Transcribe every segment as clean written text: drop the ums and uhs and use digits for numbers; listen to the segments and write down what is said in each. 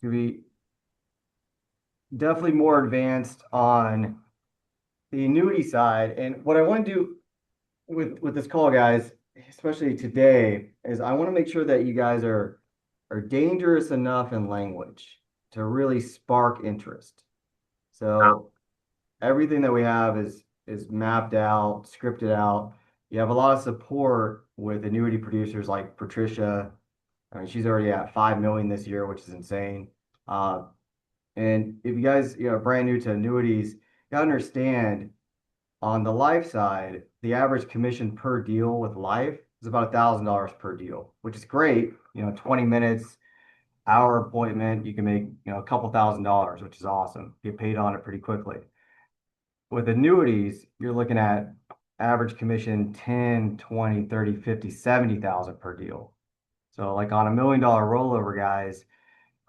to be definitely more advanced on the annuity side. And what I want to do with this call, guys, especially today, is I want to make sure that you guys are dangerous enough in language to really spark interest. So everything that we have is mapped out, scripted out. You have a lot of support with annuity producers like Patricia. I mean, she's already at 5 million this year, which is insane. Uh, and if you guys, are brand new to annuities, you gotta understand on the life side, the average commission per deal with life is about $1,000 per deal, which is great. 20 minutes, hour appointment, you can make, a couple $1,000s, which is awesome. Get paid on it pretty quickly. With annuities, you're looking at average commission 10, 20, 30, 50, 70,000 per deal. So like on $1 million rollover, guys,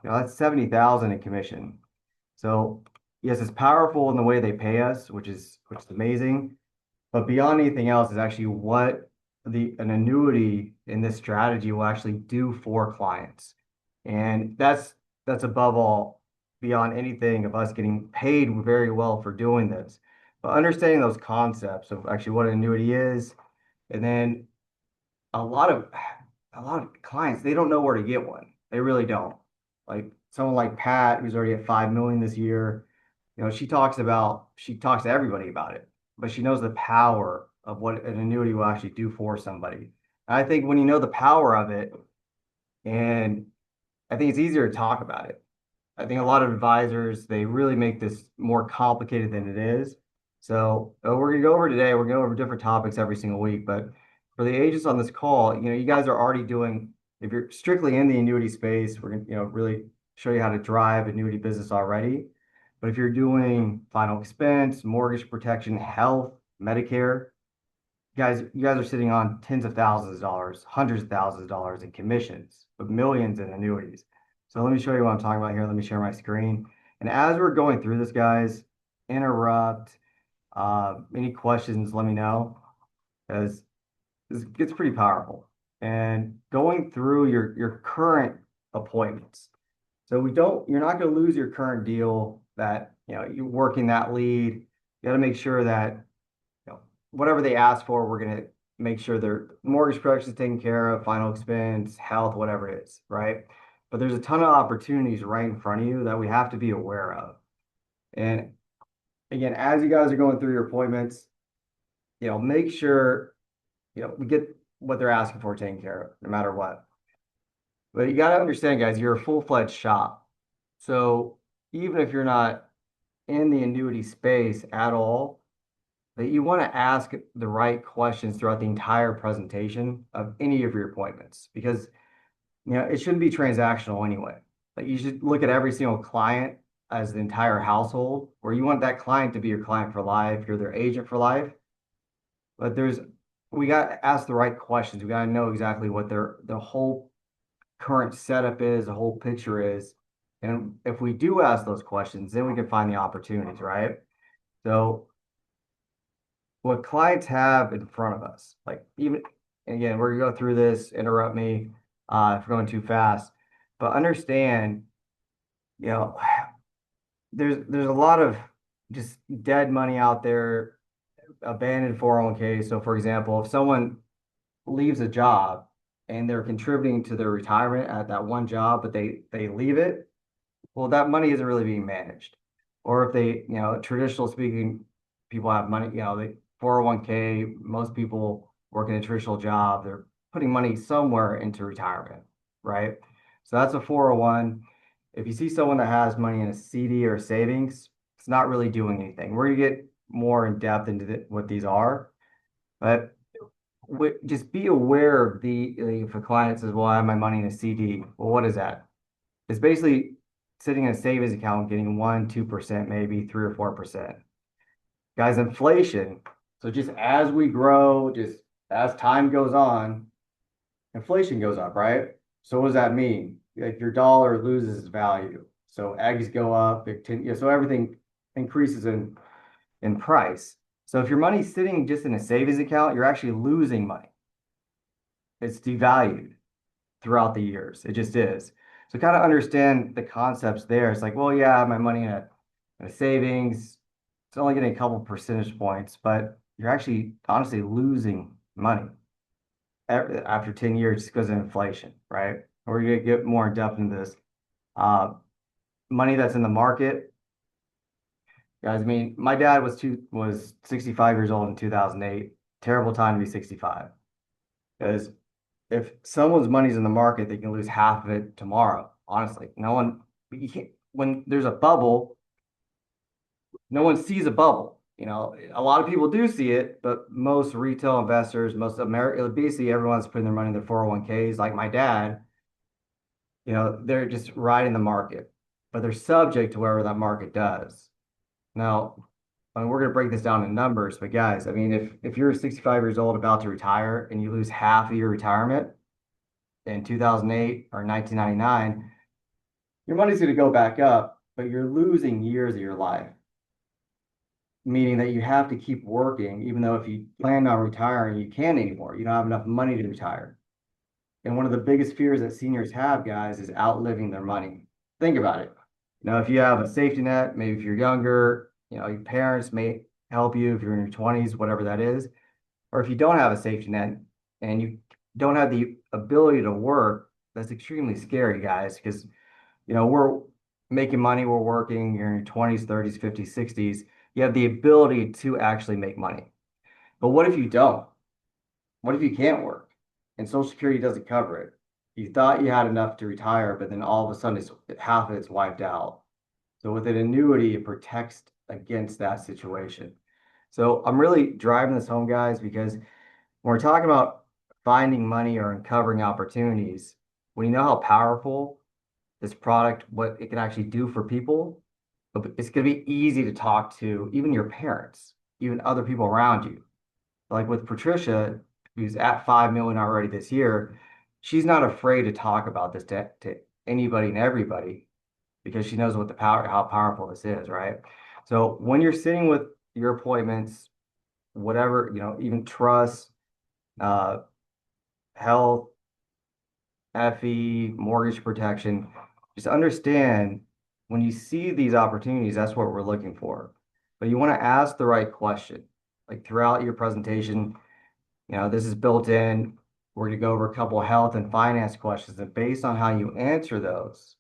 that's 70,000 in commission. So yes, it's powerful in the way they pay us, which is amazing. But beyond anything else is actually what an annuity in this strategy will actually do for clients. And that's above all, beyond anything of us getting paid very well for doing this. But understanding those concepts of actually what an annuity is, and then a lot of a lot of clients, they don't know where to get one. They really don't. Like someone like Pat, who's already at 5 million this year, she talks to everybody about it, but she knows the power of what an annuity will actually do for somebody. And I think when you know the power of it, and I think it's easier to talk about it. I think a lot of advisors, they really make this more complicated than it is. So we're gonna go over today, we're gonna go over different topics every single week, but for the agents on this call, you guys are already doing, if you're strictly in the annuity space, we're gonna, really show you how to drive annuity business already. But if you're doing final expense, mortgage protection, health, Medicare, you guys are sitting on tens of thousands of dollars, hundreds of thousands of dollars in commissions, with millions in annuities. So let me show you what I'm talking about here. Let me share my screen. And as we're going through this, guys, interrupt. Any questions, let me know, because this gets pretty powerful. And going through your current appointments. So you're not going to lose your current deal that, you're working that lead. You got to make sure that, whatever they ask for, we're going to make sure their mortgage production is taken care of, final expense, health, whatever it is, right? But there's a ton of opportunities right in front of you that we have to be aware of. And again, as you guys are going through your appointments, make sure, we get what they're asking for taken care of, no matter what. But you got to understand, guys, you're a full-fledged shop. So even if you're not in the annuity space at all, that you want to ask the right questions throughout the entire presentation of any of your appointments, because it shouldn't be transactional anyway. Like you should look at every single client as the entire household, where you want that client to be your client for life, you're their agent for life. But we got to ask the right questions. We got to know exactly what the whole current setup is, the whole picture is. And if we do ask those questions, then we can find the opportunities, right? So what clients have in front of us, like even again, we're gonna go through this, interrupt me if we're going too fast, but understand, you know, there's a lot of just dead money out there, abandoned 401k. So for example, if someone leaves a job and they're contributing to their retirement at that one job, but they leave it, well, that money isn't really being managed. Or if they, traditional speaking, people have money, they 401k, most people work in a traditional job, they're putting money somewhere into retirement, right? So that's a 401. If you see someone that has money in a CD or savings, it's not really doing anything. We're gonna get more in depth into what these are, but just be aware of if a client says, well, I have my money in a CD. Well, what is that? It's basically sitting in a savings account getting 1, 2%, maybe 3 or 4%. Guys, inflation. So just as we grow, just as time goes on, inflation goes up, right? So what does that mean? Like your dollar loses its value. So eggs go up, so everything increases in price. So if your money's sitting just in a savings account, you're actually losing money. It's devalued throughout the years. It just is. So kind of understand the concepts there. It's like, well, yeah, I have my money in a savings. It's only getting a couple percentage points, but you're actually honestly losing money after 10 years just because of inflation, right? We're going to get more in depth into this. Uh, Money that's in the market, guys. I mean, my dad was 65 years old in 2008. Terrible time to be 65 because if someone's money's in the market, they can lose half of it tomorrow. Honestly, no one, you can't, when there's a bubble, no one sees a bubble. A lot of people do see it, but most retail investors, most America, basically everyone's putting their money in their 401ks. Like my dad, they're just riding the market, but they're subject to wherever that market does. Now, I mean, we're going to break this down in numbers, but guys, I mean, if you're 65 years old about to retire and you lose half of your retirement in 2008 or 1999, your money's going to go back up, but you're losing years of your life, meaning that you have to keep working, even though if you plan on retiring, you can't anymore. You don't have enough money to retire. And one of the biggest fears that seniors have, guys, is outliving their money. Think about it. If you have a safety net, maybe if you're younger, your parents may help you if you're in your 20s, whatever that is. Or if you don't have a safety net and you don't have the ability to work, that's extremely scary, guys, because, we're making money, we're working, you're in your 20s, 30s, 50s, 60s. You have the ability to actually make money. But what if you don't? What if you can't work and Social Security doesn't cover it? You thought you had enough to retire, but then all of a sudden half of it's wiped out. So with an annuity, it protects against that situation. So I'm really driving this home, guys, because when we're talking about finding money or uncovering opportunities, when you know how powerful this product, what it can actually do for people, it's going to be easy to talk to even your parents, even other people around you. Like with Patricia, who's at 5 million already this year, she's not afraid to talk about this to anybody and everybody because she knows what how powerful this is, right? So when you're sitting with your appointments, whatever, even trust, uh, health, FE, mortgage protection, just understand when you see these opportunities, that's what we're looking for. But you want to ask the right question. Like throughout your presentation, this is built in. We're going to go over a couple of health and finance questions. And based on how you answer those,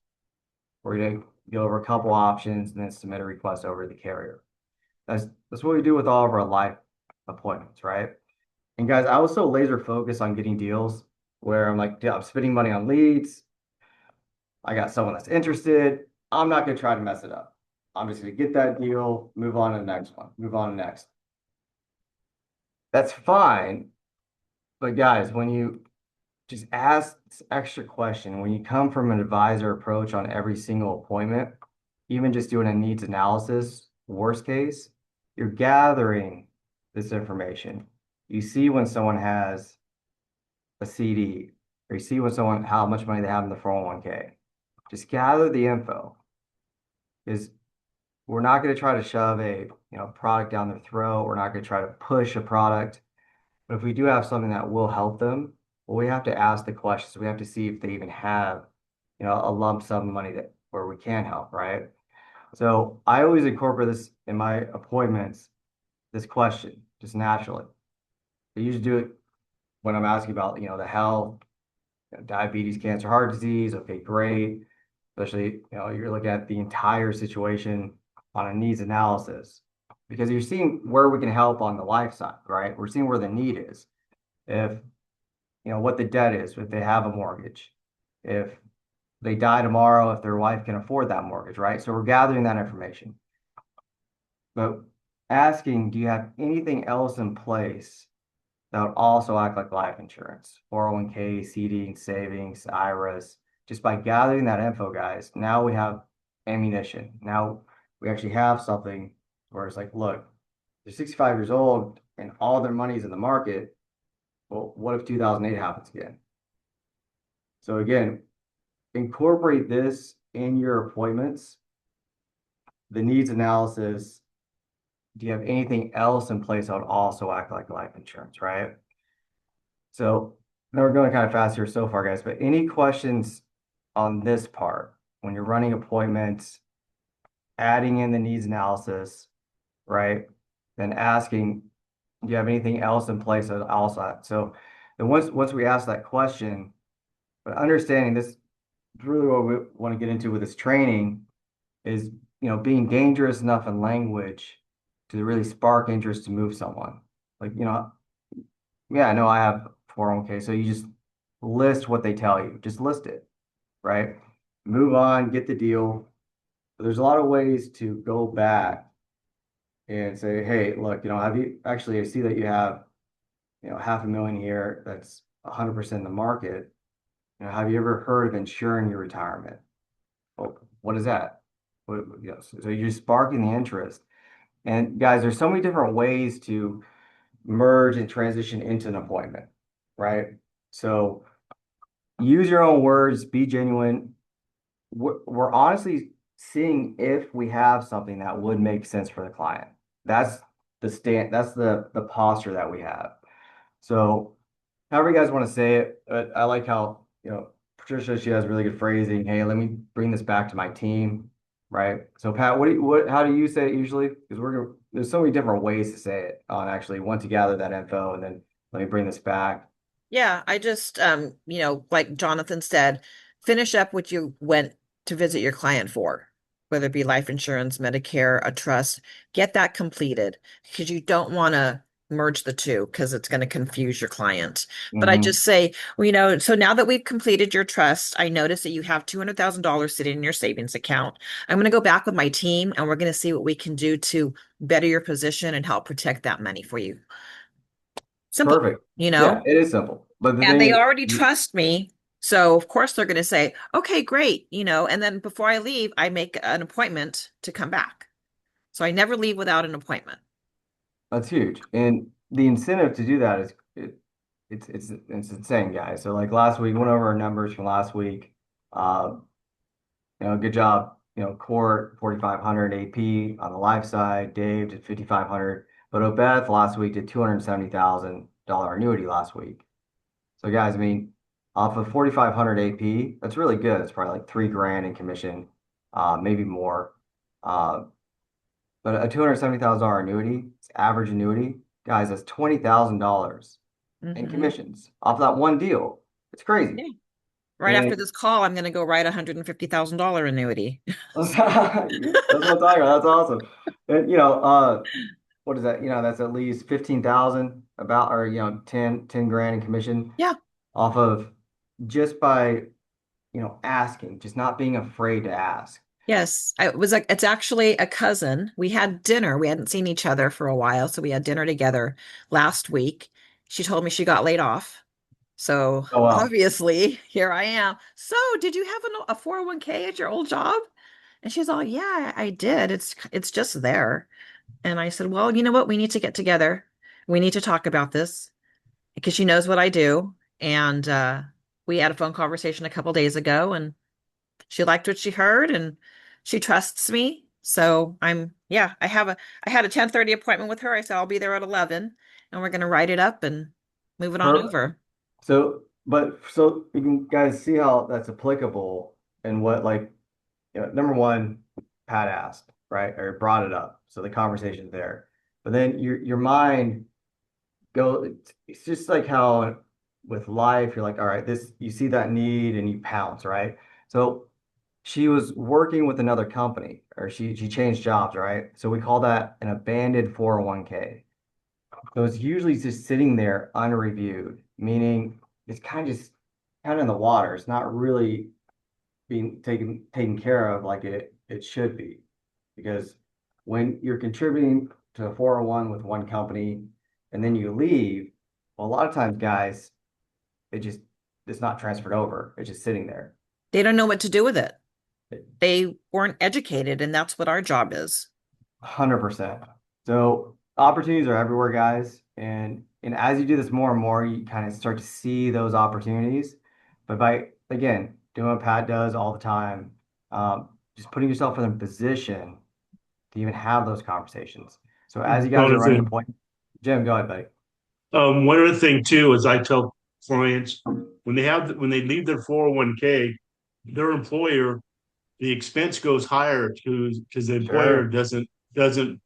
we're going to go over a couple options and then submit a request over to the carrier. That's what we do with all of our life appointments, right? And guys, I was so laser focused on getting deals where I'm like, yeah, I'm spending money on leads. I got someone that's interested. I'm not going to try to mess it up. I'm just going to get that deal, move on to the next one, move on to the next. That's fine. But guys, when you just ask this extra question, when you come from an advisor approach on every single appointment, even just doing a needs analysis, worst case, you're gathering this information. You see when someone has a CD, or you see when how much money they have in the 401k. Just gather the info. Because we're not going to try to shove a product down their throat. We're not going to try to push a product. But if we do have something that will help them, well, we have to ask the questions. We have to see if they even have, a lump sum of money where we can help, right? So I always incorporate this in my appointments, this question, just naturally. I usually do it when I'm asking about, the health, diabetes, cancer, heart disease. Okay, great. Especially, you're looking at the entire situation on a needs analysis because you're seeing where we can help on the life side, right? We're seeing where the need is. If, what the debt is, if they have a mortgage, if they die tomorrow, if their wife can afford that mortgage, right? So we're gathering that information. But asking, do you have anything else in place that would also act like life insurance, 401k, CD, savings, IRAs? Just by gathering that info, guys, now we have ammunition. Now we actually have something where it's like, look, they're 65 years old and all their money's in the market. Well, what if 2008 happens again? So again, incorporate this in your appointments, the needs analysis. Do you have anything else in place that would also act like life insurance, right? So now we're going kind of fast here so far, guys, but any questions on this part when you're running appointments, adding in the needs analysis, right? Then asking, do you have anything else in place that also? So then once we ask that question, but understanding this is really what we want to get into with this training is, being dangerous enough in language to really spark interest to move someone. Like, yeah, I know I have 401k. So you just list what they tell you. Just list it, right? Move on, get the deal. There's a lot of ways to go back and say, hey, look, have you actually, I see that you have, 500,000 here. That's 100% in the market. Have you ever heard of insuring your retirement? Well, what is that? Yes. So you're sparking the interest. And guys, there's so many different ways to merge and transition into an appointment, right? So use your own words, be genuine. We're honestly seeing if we have something that would make sense for the client. That's that's the posture that we have. So however you guys want to say it, I like how, Patricia, she has really good phrasing. Hey, let me bring this back to my team, right? So Pat, how do you say it usually? Because there's so many different ways to say it on actually once you gather that info and then let me bring this back. Yeah, I just like Jonathan said, finish up what you went to visit your client for, whether it be life insurance, Medicare, a trust, get that completed because you don't want to merge the two because it's going to confuse your client. But I Hmm. just say, well, so now that we've completed your trust, I notice that you have $200,000 sitting in your savings account. I'm going to go back with my team and we're going to see what we can do to better your position and help protect that money for you. Simple, Perfect. you Yeah, know? it is simple. But the And thing they is, already trust me. So of course they're going to say, okay, great, and then before I leave, I make an appointment to come back. So I never leave without an appointment. that's huge. And the incentive to do that is it's insane, guys. So like last week, went over our numbers from last week. Uh, good job. Court 4,500 AP on the life side. Dave did 5,500. But Obeth last week did $270,000 annuity last week. So guys, I mean, off of 4,500 AP, that's really good. It's probably like 3 grand in commission, maybe more. Uh, but a $270,000 annuity, it's average annuity, guys, that's $20,000 in Hmm. commissions off that one deal. It's crazy. Yeah. Right after And this call, I'm going to go write a $150,000 annuity. that's what I'm talking about. That's awesome. And what is that? That's at least 15,000 about, or 10 grand in commission Yeah. off of just by, asking, just not being afraid to ask. Yes. It's actually a cousin. We had dinner. We hadn't seen each other for a while. So we had dinner together last week. She told me she got laid off. So Oh well. obviously, here I am. So, did you have a 401k at your old job? And she's all, yeah, I did. It's just there. And I said, well, you know what? We need to get together. We need to talk about this because she knows what I do. And we had a phone conversation a couple days ago, and she liked what she heard, and she trusts me. So yeah, I had a 10:30 appointment with her. I said I'll be there at 11, and we're gonna write it up and move it on Perfect. over. So you can guys see how that's applicable and what, like, number one, Pat asked, right? Or brought it up. So the conversation's there. But then your mind it's just like how with life, you're like, all right, this, you see that need and you pounce, right? So she was working with another company, or she changed jobs, right? So we call that an abandoned 401k. So it's usually just sitting there unreviewed, meaning it's kind of in the water. It's not really being taken care of like it should be. Because when you're contributing to a 401 with one company and then you leave, well, a lot of times, guys, it just it's not transferred over. It's just sitting there. They don't know what to do with it. They weren't educated, and that's what our job is. 100%. So opportunities are everywhere, guys. And as you do this more and more, you kind of start to see those opportunities. But by, again, doing what Pat does all the time, just putting yourself in a position to even have those conversations. So as you guys are running Jonathan, appointments, Jim, go ahead, buddy. one other thing too is I tell clients when they leave their 401k, their employer, the expense goes higher because the employer Sure. doesn't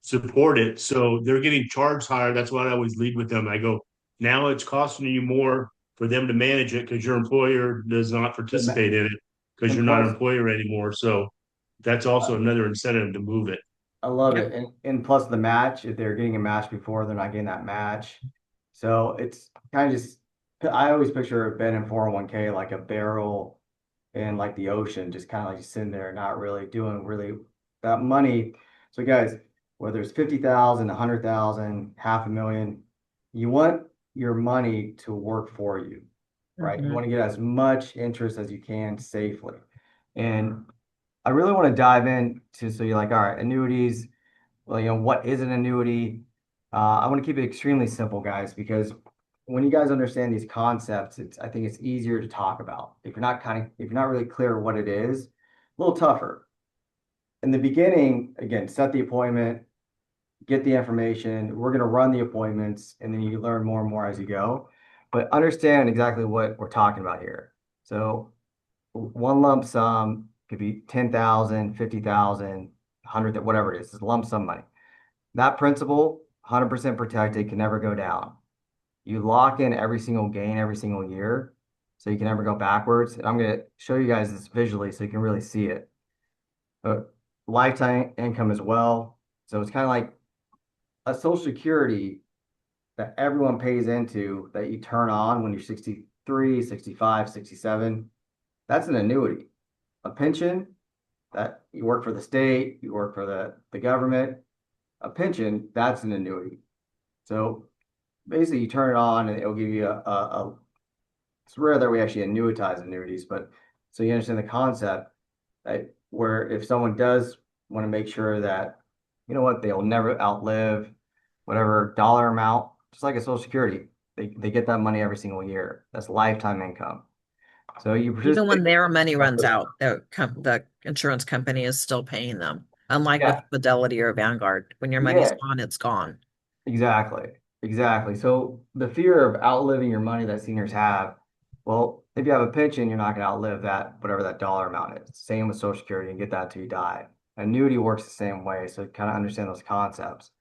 support it, so they're getting charged higher. That's why I always lead with them. I go, now it's costing you more for them to manage it because your employer does not participate in it because And you're not an plus, employer anymore. So that's also another incentive to move it. I love Yep. it. And plus the match, if they're getting a match before, they're not getting that match. So it's kind of just, I always picture a bet in 401k like a barrel in like the ocean, just kind of like just sitting there, not really doing really that money. So guys, whether it's 50,000, 100,000, half a million, you want your money to work for you, right? You Hmm. want to get as much interest as you can safely. And I really want to dive into, so you're like, all right, annuities, well, what is an annuity? I want to keep it extremely simple, guys, because when you guys understand these concepts, I think it's easier to talk about. If you're not really clear what it is, a little tougher. In the beginning, again, set the appointment, get the information. We're going to run the appointments, and then you learn more and more as you go. But understand exactly what we're talking about here. So one lump sum could be 10,000, 50,000, 100, whatever it is. It's lump sum money. That principal, 100% protected, can never go down. You lock in every single gain every single year, so you can never go backwards. And I'm going to show you guys this visually so you can really see it. Uh, Lifetime income as well. So it's kind of like a Social Security that everyone pays into that you turn on when you're 63, 65, 67. That's an annuity. A pension that you work for the state, you work for the government. A pension, that's an annuity. So basically you turn it on and it'll give you it's rare that we actually annuitize annuities, but so you understand the concept that where if someone does want to make sure that, they'll never outlive whatever dollar amount, just like a Social Security, they get that money every single year. That's lifetime income. So you Even participate. when their money runs out, the insurance company is still paying them. Unlike with Yeah, Fidelity or Vanguard, when your money's yeah, gone, it's gone. exactly. Exactly. So the fear of outliving your money that seniors have, well, if you have a pension, you're not going to outlive that, whatever that dollar amount is. Same with Social Security and get that till you die. Annuity works the same way. So kind of understand those concepts.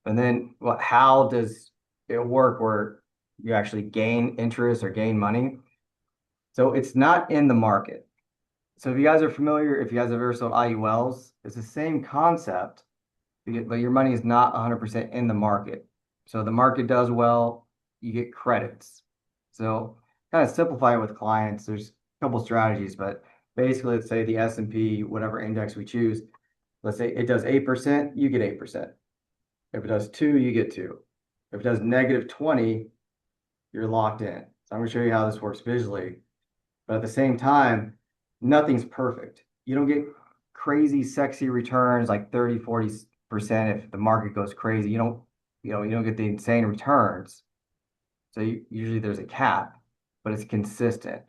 And then how does it work where you actually gain interest or gain money? So it's not in the market. So if you guys are familiar, if you guys have ever sold IULs, it's the same concept, but your money is not 100% in the market. So the market does well, you get credits. So kind of simplify it with clients. There's a couple strategies, but basically, let's say the S&P, whatever index we choose, let's say it does 8%, you get 8%. If it does 2, you get 2. If it does negative 20, you're locked in. So I'm going to show you how this works visually. But at the same time, nothing's perfect. You don't get crazy, sexy returns like 30, 40% if the market goes crazy. You don't get the insane returns. So usually there's a cap, but it's consistent.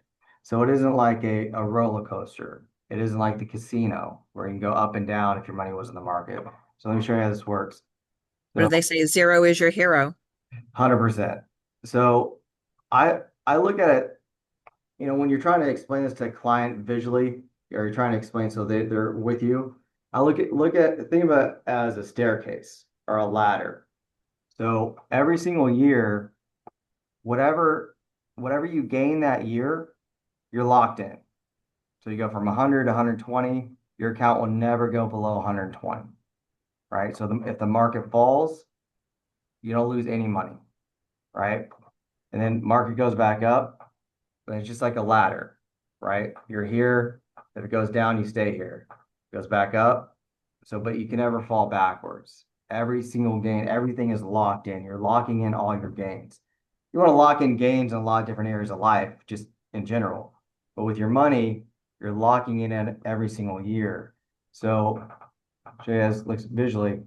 So it isn't like a roller coaster. It isn't like the casino where you can go up and down if your money was in the market. So let me show you how this works. What do So they say? Zero is your hero. 100%. So I look at it, when you're trying to explain this to a client visually, or you're trying to explain so they're with you, I think about it as a staircase or a ladder. So every single year, whatever whatever you gain that year, you're locked in. So you go from 100 to 120, your account will never go below 120, right? So if the market falls, you don't lose any money, right? And then market goes back up, but it's just like a ladder, right? You're here. If it goes down, you stay here. It goes back up. So, but you can never fall backwards. Every single gain, everything is locked in. You're locking in all your gains. You want to lock in gains in a lot of different areas of life, just in general. But with your money, you're locking in at every single year. So, show you as looks visually.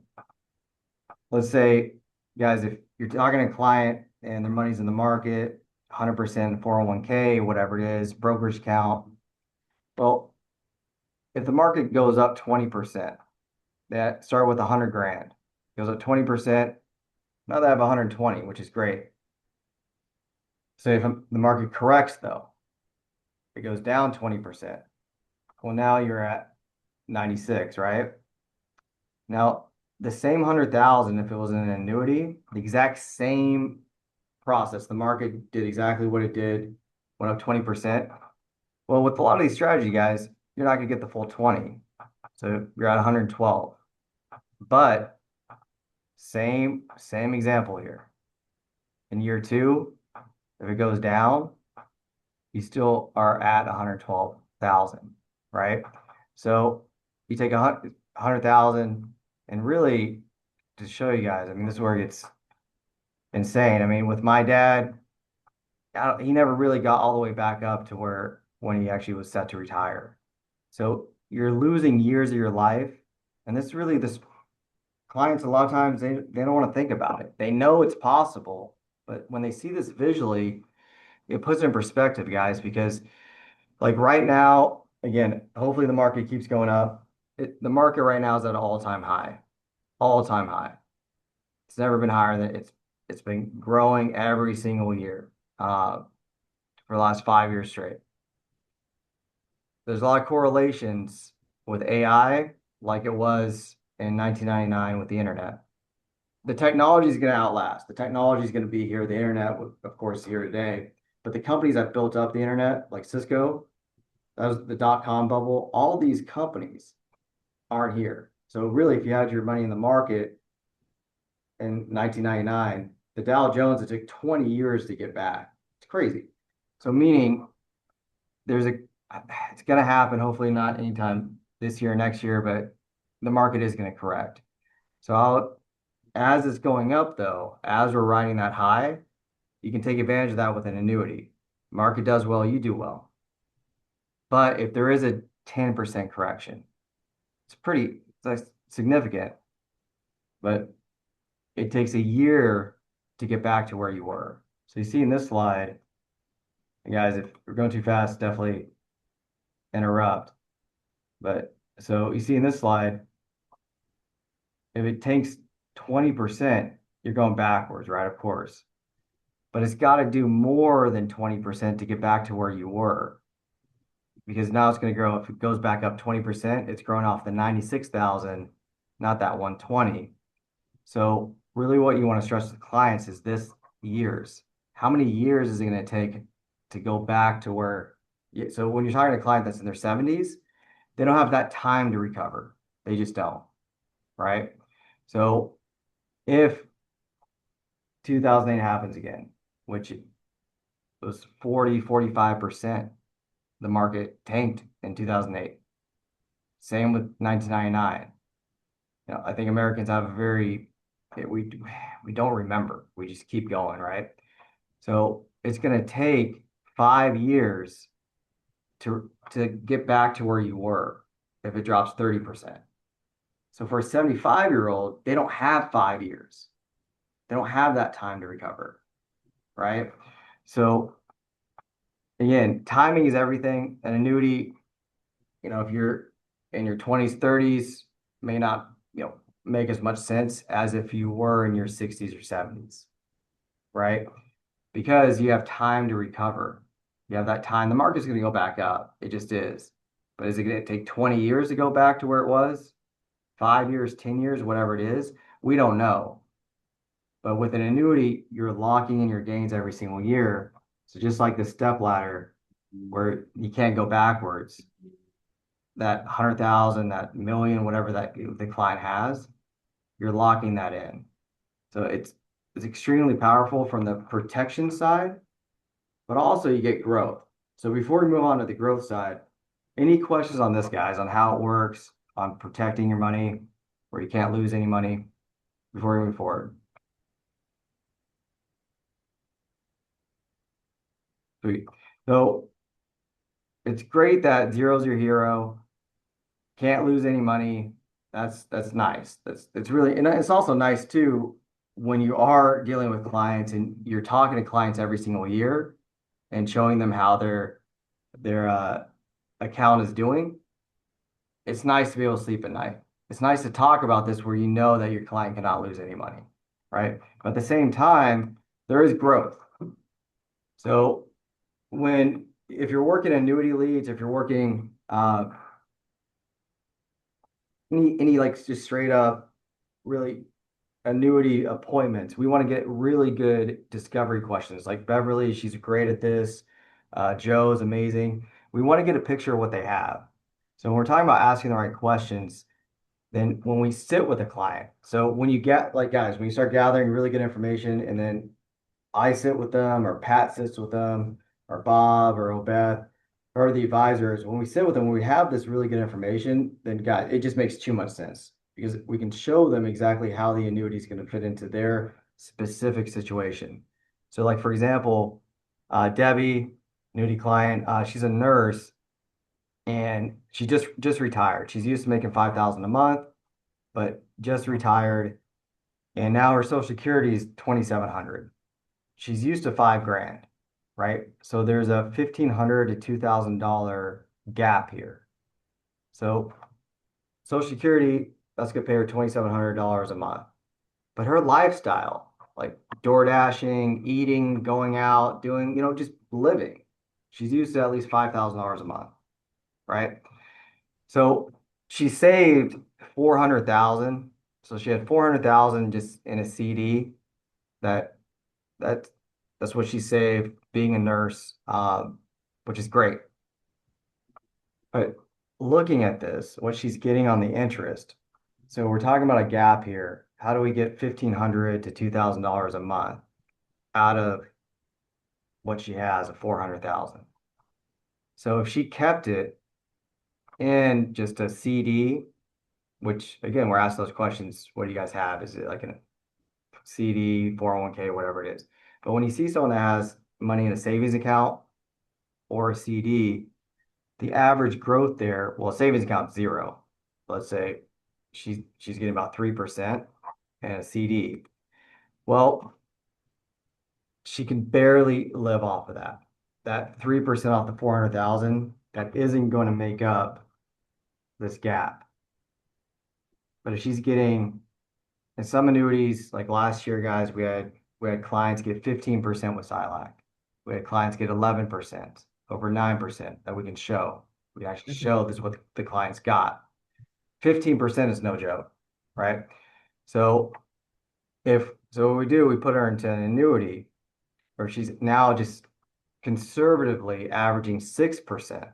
Let's say, guys, if you're talking to a client and their money's in the market, 100% 401k, whatever it is, brokerage account. Well, if the market goes up 20%, that start with 100 grand, goes up 20%, now they have 120, which is great. So if the market corrects though, it goes down 20%. Well, now you're at 96, right? Now, the same 100,000, if it was in an annuity, the exact same process, the market did exactly what it did, went up 20%. Well, with a lot of these strategy guys, you're not gonna get the full 20. So you're at 112. But same example here. In year two, if it goes down, you still are at 112,000, right? So you take 100,000 and really to show you guys, I mean, this is where it gets insane. I mean, with my dad, he never really got all the way back up to where when he actually was set to retire. So you're losing years of your life. And this clients, a lot of times they don't want to think about it. They know it's possible, but when they see this visually, it puts it in perspective, guys, because like right now, again, hopefully the market keeps going up. The market right now is at an all-time high, all-time high. It's never been higher than it's been growing every single year for the last 5 years straight. There's a lot of correlations with AI, like it was in 1999 with the internet. The technology is going to outlast. The technology is going to be here. The internet, of course, here today. But the companies that built up the internet, like Cisco, that was the dot-com bubble. All these companies aren't here. So really, if you had your money in the market in 1999, the Dow Jones, it took 20 years to get back. It's crazy. So meaning it's going to happen, hopefully not anytime this year or next year, but the market is going to correct. So as it's going up though, as we're riding that high, you can take advantage of that with an annuity. Market does well, you do well. But if there is a 10% correction, it's like significant, but it takes a year to get back to where you were. So you see in this slide, and guys, if we're going too fast, definitely interrupt. But so you see in this slide, if it takes 20%, you're going backwards, right? Of course. But it's got to do more than 20% to get back to where you were. Because now it's going to grow. If it goes back up 20%, it's growing off the 96,000, not that 120. So really what you want to stress to clients is this years. How many years is it going to take to go back to where? So when you're talking to a client that's in their 70s, they don't have that time to recover. They just don't, right? So if 2008 happens again, which it was 45%, the market tanked in 2008. Same with 1999. I think Americans have we don't remember. We just keep going, right? So it's going to take 5 years to get back to where you were if it drops 30%. So for a 75-year-old, they don't have 5 years. They don't have that time to recover, right? So again, timing is everything. An annuity, if you're in your 20s, 30s, may not, make as much sense as if you were in your 60s or 70s, right? Because you have time to recover. You have that time. The market's going to go back up. It just is. But is it going to take 20 years to go back to where it was? 5 years, 10 years, whatever it is? We don't know. But with an annuity, you're locking in your gains every single year. So just like the step ladder, where you can't go backwards, that 100,000, that million, whatever that the client has, you're locking that in. So it's extremely powerful from the protection side, but also you get growth. So before we move on to the growth side, any questions on this, guys, on how it works, on protecting your money, where you can't lose any money before we move forward? Sweet. So it's great that zero's your hero. Can't lose any money. That's nice. It's really, and it's also nice too when you are dealing with clients and you're talking to clients every single year and showing them how their account is doing. It's nice to be able to sleep at night. It's nice to talk about this where you know that your client cannot lose any money, right? But at the same time, there is growth. So when if you're working annuity leads, if you're working any like just straight up really annuity appointments, we want to get really good discovery questions. Like Beverly, she's great at this. Joe's amazing. We want to get a picture of what they have. So when we're talking about asking the right questions, then when we sit with a client, so when you get like guys, when you start gathering really good information, and then I sit with them, or Pat sits with them, or Bob or Obeth, or the advisors, when we sit with them, when we have this really good information, then guys, it just makes too much sense because we can show them exactly how the annuity is going to fit into their specific situation. So like for example, Debbie, annuity client, she's a nurse and she just retired. She's used to making 5,000 a month, but just retired, and now her Social Security is 2,700. She's used to 5 grand, right? So there's a $1,500 to $2,000 gap here. So Social Security, that's gonna pay her $2,700 a month. But her lifestyle, like door dashing, eating, going out, doing, just living, she's used to at least $5,000 a month, right? So she saved 400,000. So she had 400,000 just in a CD. That that that's what she saved being a nurse, which is great. But looking at this, what she's getting on the interest. So we're talking about a gap here. How do we get $1,500 to $2,000 a month out of what she has of 400,000? So if she kept it in just a CD, which again, we're asked those questions, what do you guys have? Is it like a CD, 401k, whatever it is? But when you see someone that has money in a savings account or a CD, the average growth there, well, savings account 0. Let's say she's getting about 3% and a CD. Well, she can barely live off of that. That 3% off the 400,000, that isn't going to make up this gap. But if she's getting, in some annuities, like last year, guys, we had clients get 15% with SILAC. We had clients get 11%, over 9% that we can show. We actually show this is what the clients got. 15% is no joke, right? So what we do, we put her into an annuity where she's now just conservatively averaging 6%.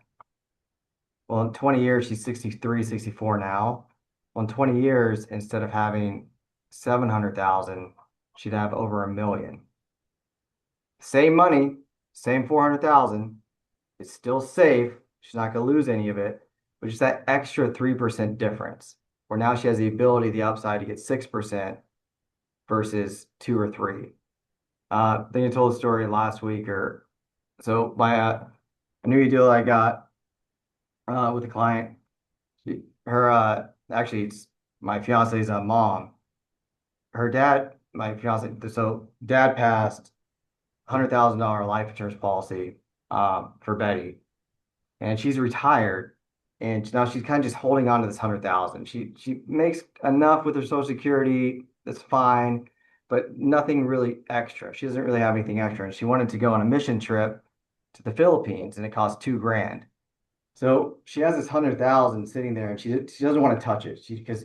Well, in 20 years, she's 63, 64 now. Well, in 20 years, instead of having 700,000, she'd have over 1 million. Same money, same 400,000. It's still safe. She's not going to lose any of it, but just that extra 3% difference, where now she has the ability, the upside to get 6% versus 2 or 3. I think I told the story last week, or so by a annuity deal I got with a client. Actually, it's my fiance's mom. Her dad, my fiance, so dad passed $100,000 life insurance policy for Betty, and she's retired, and now she's kind of just holding on to this 100,000. She makes enough with her Social Security, that's fine, but nothing really extra. She doesn't really have anything extra, and she wanted to go on a mission trip to the Philippines, and it cost 2 grand. So she has this 100,000 sitting there, and she doesn't want to touch it. Because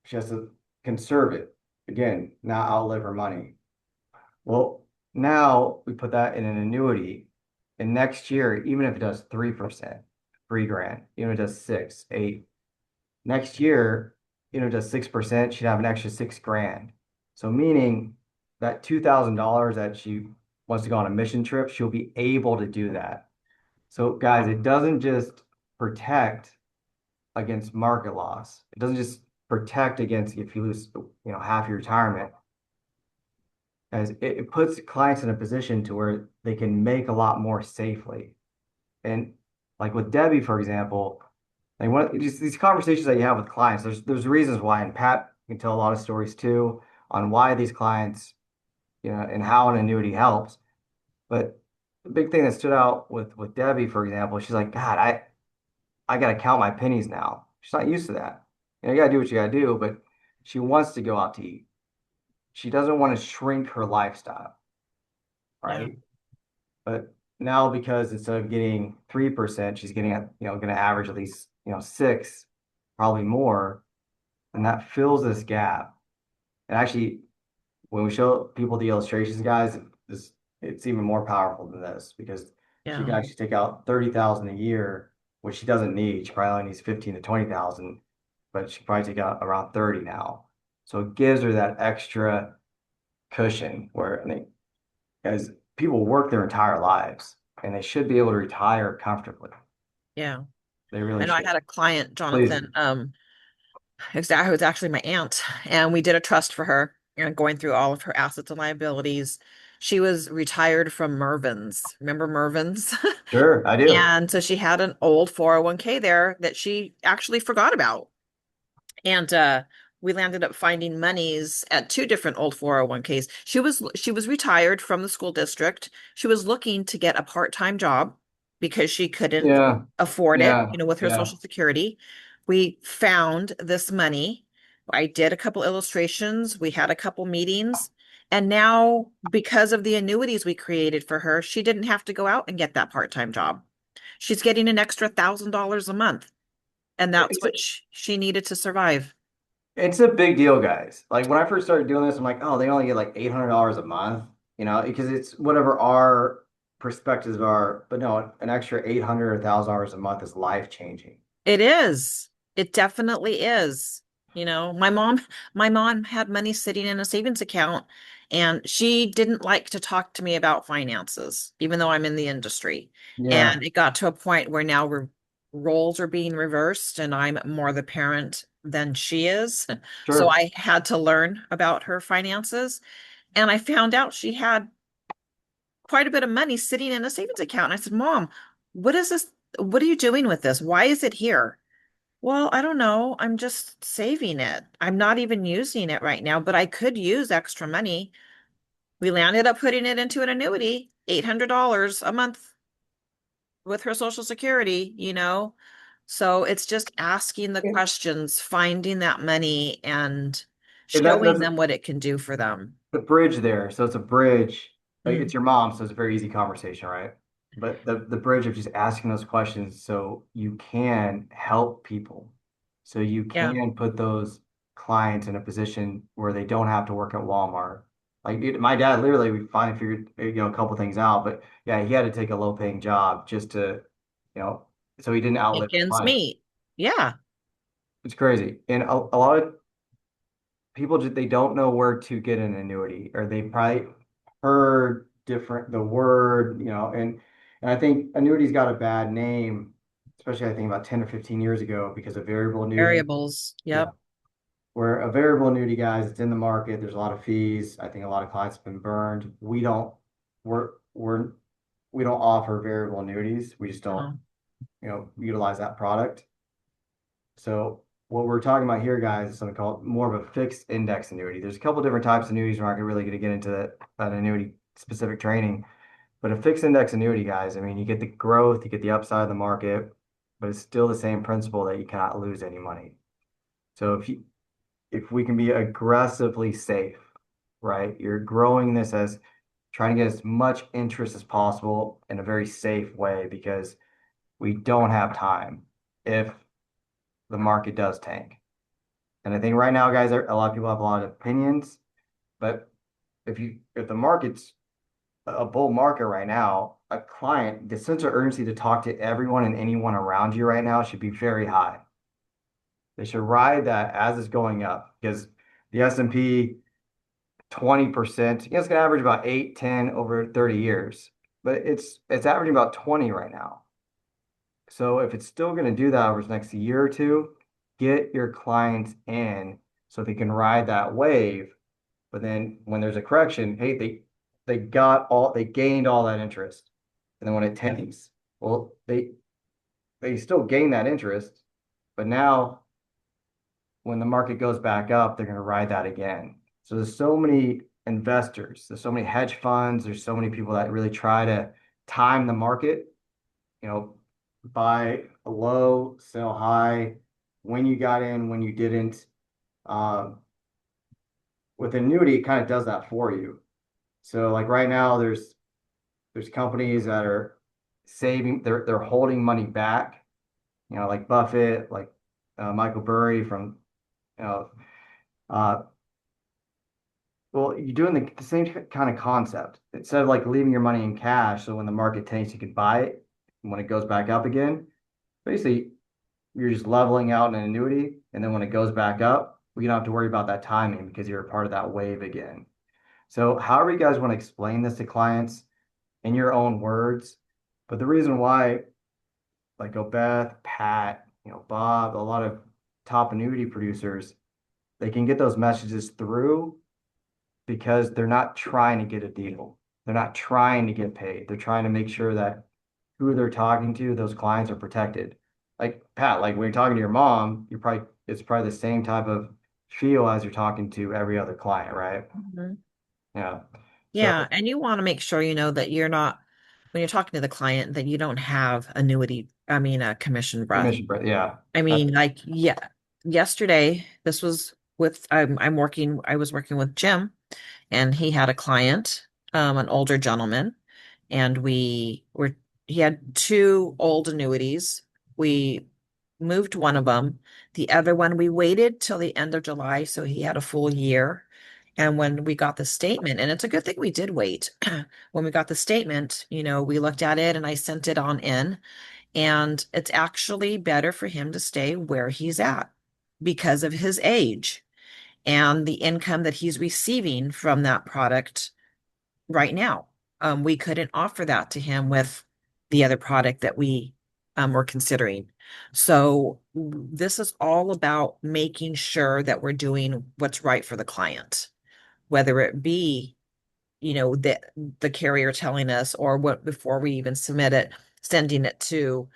she has to conserve it. Again, not outlive her money. Well, now we put that in an annuity, and next year, even if it does 3%, 3 grand, even if it does 6, 8, next year, it does 6%, she'd have an extra 6 grand. So meaning that $2,000 that she wants to go on a mission trip, she'll be able to do that. So guys, it doesn't just protect against market loss. It doesn't just protect against if you lose, half your retirement. As it puts clients in a position to where they can make a lot more safely. And like with Debbie, for example, like just these conversations that you have with clients, there's reasons why, and Pat can tell a lot of stories too on why these clients, and how an annuity helps. But the big thing that stood out with Debbie, for example, she's like, God, I got to count my pennies now. She's not used to that. You got to do what you got to do, but she wants to go out to eat. She doesn't want to shrink her lifestyle, Yeah. right? But now because instead of getting 3%, she's getting going to average at least, 6, probably more, and that fills this gap. And actually, when we show people the illustrations, guys, this it's even more powerful than this because she can Yeah. actually take out 30,000 a year, which she doesn't need. She probably only needs 15 to 20,000, but she can probably take out around 30 now. So it gives her that extra cushion where I think as people work their entire lives and they should be able to retire comfortably. Yeah. They I really know I should. had a client, Please. Jonathan, it was actually my aunt, and we did a trust for her and going through all of her assets and liabilities. She was retired from Mervyn's. Remember Mervyn's? Sure, I do. And so she had an old 401k there that she actually forgot about. And we landed up finding monies at two different old 401ks. She was retired from the school district. She was looking to get a part-time job because she couldn't Yeah, afford it, yeah, with her yeah. Social Security. We found this money. I did a couple illustrations. We had a couple meetings. And now, because of the annuities we created for her, she didn't have to go out and get that part-time job. She's getting an extra $1,000 a month, and that's It's what she needed to survive. It's a big deal, guys. Like when I first started doing this, I'm like, oh, they only get like $800 a month, because it's whatever our perspectives are. But no, an extra 800 or $1,000 a month is life changing. It is. It definitely is. My mom had money sitting in a savings account, and she didn't like to talk to me about finances, even though I'm in the industry. Yeah, And it got to a point where now roles are being reversed, and I'm more the parent than she is. So sure. I had to learn about her finances, and I found out she had quite a bit of money sitting in a savings account. And I said, Mom, what is this? What are you doing with this? Why is it here? Well, I don't know. I'm just saving it. I'm not even using it right now, but I could use extra money. We landed up putting it into an annuity, $800 a month with her Social Security. So it's just asking the And questions, finding that money, and showing that's them what it can do for them. the bridge there. So it's a bridge. Like it's Mm, your mom, so it's a very easy conversation, right? But the bridge of just asking those questions so you can help people. So you yeah, can put those clients in a position where they don't have to work at Walmart. Like my dad, literally, we finally figured, a couple things out, but yeah, he had to take a low paying job just to, you know, so he didn't outlive make his ends money. meet. Yeah, It's crazy. And a lot of people just they don't know where to get an annuity or they probably heard different the word, and I think annuities got a bad name, especially I think about 10 or 15 years ago because of variable annuity. variables. Yeah. Yep. Where a variable annuity, guys, it's in the market, there's a lot of fees. I think a lot of clients have been burned. We're we don't offer variable annuities. We just don't, No. utilize that product. So what we're talking about here, guys, is something called more of a fixed index annuity. There's a couple different types of annuities. We're not really going to get into that annuity specific training, but a fixed index annuity, guys, I mean, you get the growth, you get the upside of the market, but it's still the same principle that you cannot lose any money. So if we can be aggressively safe, right? You're growing this as trying to get as much interest as possible in a very safe way because we don't have time if the market does tank. And I think right now, guys, a lot of people have a lot of opinions, but if the market's a bull market right now, a client, the sense of urgency to talk to everyone and anyone around you right now should be very high. They should ride that as it's going up because the S&P 20%, it's gonna average about 8, 10 over 30 years, but it's averaging about 20 right now. So if it's still gonna do that over the next year or two, get your clients in so they can ride that wave. But then when there's a correction, hey, they gained all that interest. And then when it tanks, well, they still gain that interest, but now when the market goes back up, they're going to ride that again. So there's so many investors, there's so many hedge funds, there's so many people that really try to time the market, you know, buy low, sell high, when you got in, when you didn't. Um, with annuity, it kind of does that for you. So like right now, There's companies that are saving, they're holding money back, like Buffett, like Michael Burry from, you know, uh, well, you're doing the same kind of concept. Instead of like leaving your money in cash, so when the market tanks, you can buy it. And when it goes back up again, basically, you're just leveling out an annuity. And then when it goes back up, we don't have to worry about that timing because you're a part of that wave again. So, however you guys want to explain this to clients in your own words. But the reason why, like Obeth, Pat, Bob, a lot of top annuity producers, they can get those messages through because they're not trying to get a deal. They're not trying to get paid. They're trying to make sure that who they're talking to, those clients are protected. Like Pat, like when you're talking to your mom, it's probably the same type of feel as you're talking to every other client, right? Mhm. Yeah. So Yeah, and you want to make sure you know that you're not when you're talking to the client that you don't have annuity, I mean, a commission breath. commission, but yeah, I that's mean, like, yeah, yesterday this was with I was working with Jim, and he had a client, an older gentleman, and he had two old annuities. We moved one of them. The other one, we waited till the end of July, so he had a full year. And when we got the statement, and it's a good thing we did wait. When we got the statement, we looked at it and I sent it on in, and it's actually better for him to stay where he's at because of his age and the income that he's receiving from that product right now. We couldn't offer that to him with the other product that we were considering. So this is all about making sure that we're doing what's right for the client, whether it be, the carrier telling us or what before we even submit it, sending it to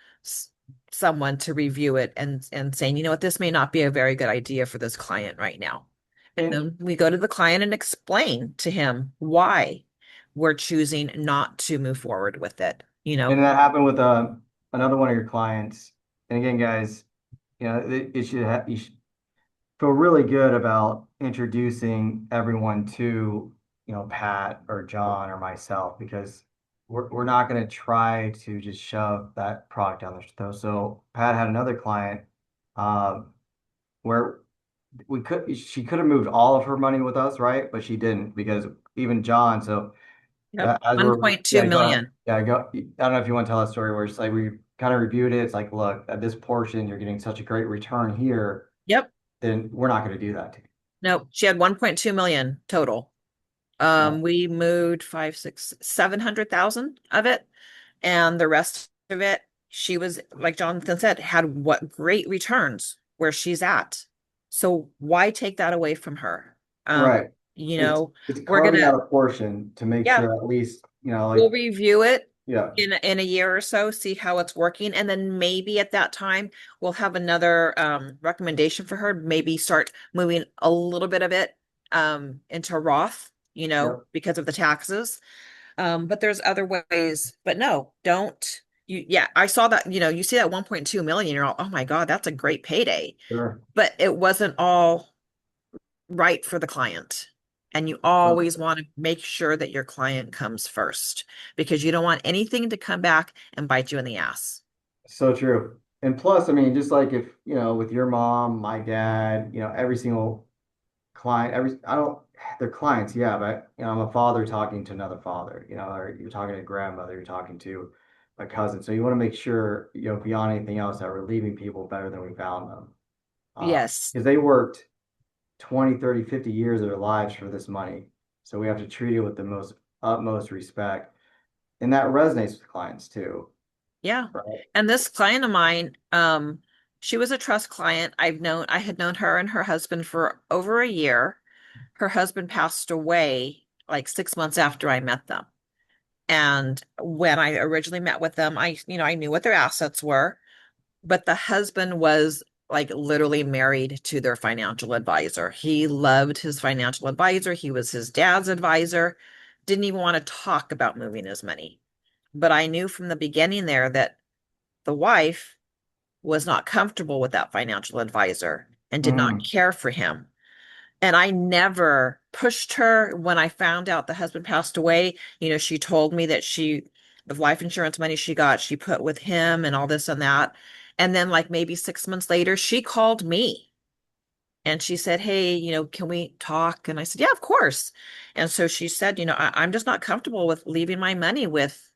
someone to review it and saying, you know what, this may not be a very good idea for this client right now. And and then we go to the client and explain to him why we're choosing not to move forward with it, and that happened with another one of your clients. And again, guys, you should feel really good about introducing everyone to, Pat or John or myself because we're not going to try to just shove that product down their throat. So Pat had another client um, where she could have moved all of her money with us, right? But she didn't because even John. So Yep. as we're 1.2 yeah, go ahead. million. Yeah, go. I don't know if you want to tell that story where it's like we kind of reviewed it. It's like, look, at this portion, you're getting such a great return here, Yep. then we're not going to do that to Nope. She had 1.2 million total. you. We moved 5, 6, 700,000 of it. And the rest of it, she was, like Jonathan said, had what great returns where she's at. So why take that away from her? Um, Right. you It's know, it's we're carving gonna, out a portion to make yeah, sure at least, like we'll review it yeah, in a year or so, see how it's working, and then maybe at that time we'll have another recommendation for her. Maybe start moving a little bit of it into Roth, yep. because of the taxes. But there's other ways. But no, don't you? Yeah, I saw that. You see that 1.2 million. You're all, oh my God, that's a great payday. Sure. But it wasn't all right for the client. And you Uh, always want to make sure that your client comes first because you don't want anything to come back and bite you in the ass. so true. And plus, I mean, just like if, with your mom, my dad, every single client, I don't, they're clients, yeah, but I'm a father talking to another father, or you're talking to a grandmother, you're talking to a cousin. So you want to make sure, beyond anything else, that we're leaving people better than we found them. Yes. Because they worked 20, 30, 50 years of their lives for this money. So we have to treat it with the most utmost respect. And that resonates with clients too, Yeah. right? And this client of mine, she was a trust client. I had known her and her husband for over a year. Her husband passed away like 6 months after I met them. And when I originally met with them, I knew what their assets were, but the husband was like literally married to their financial advisor. He loved his financial advisor. He was his dad's advisor. Didn't even want to talk about moving his money. But I knew from the beginning there that the wife was not comfortable with that financial advisor and did not Mhm. care for him. And I never pushed her when I found out the husband passed away. She told me that the life insurance money she got, she put with him and all this and that. And then, like maybe 6 months later, she called me and she said, "Hey, can we talk?" And I said, "Yeah, of course." And so she said, I'm just not comfortable with leaving my money with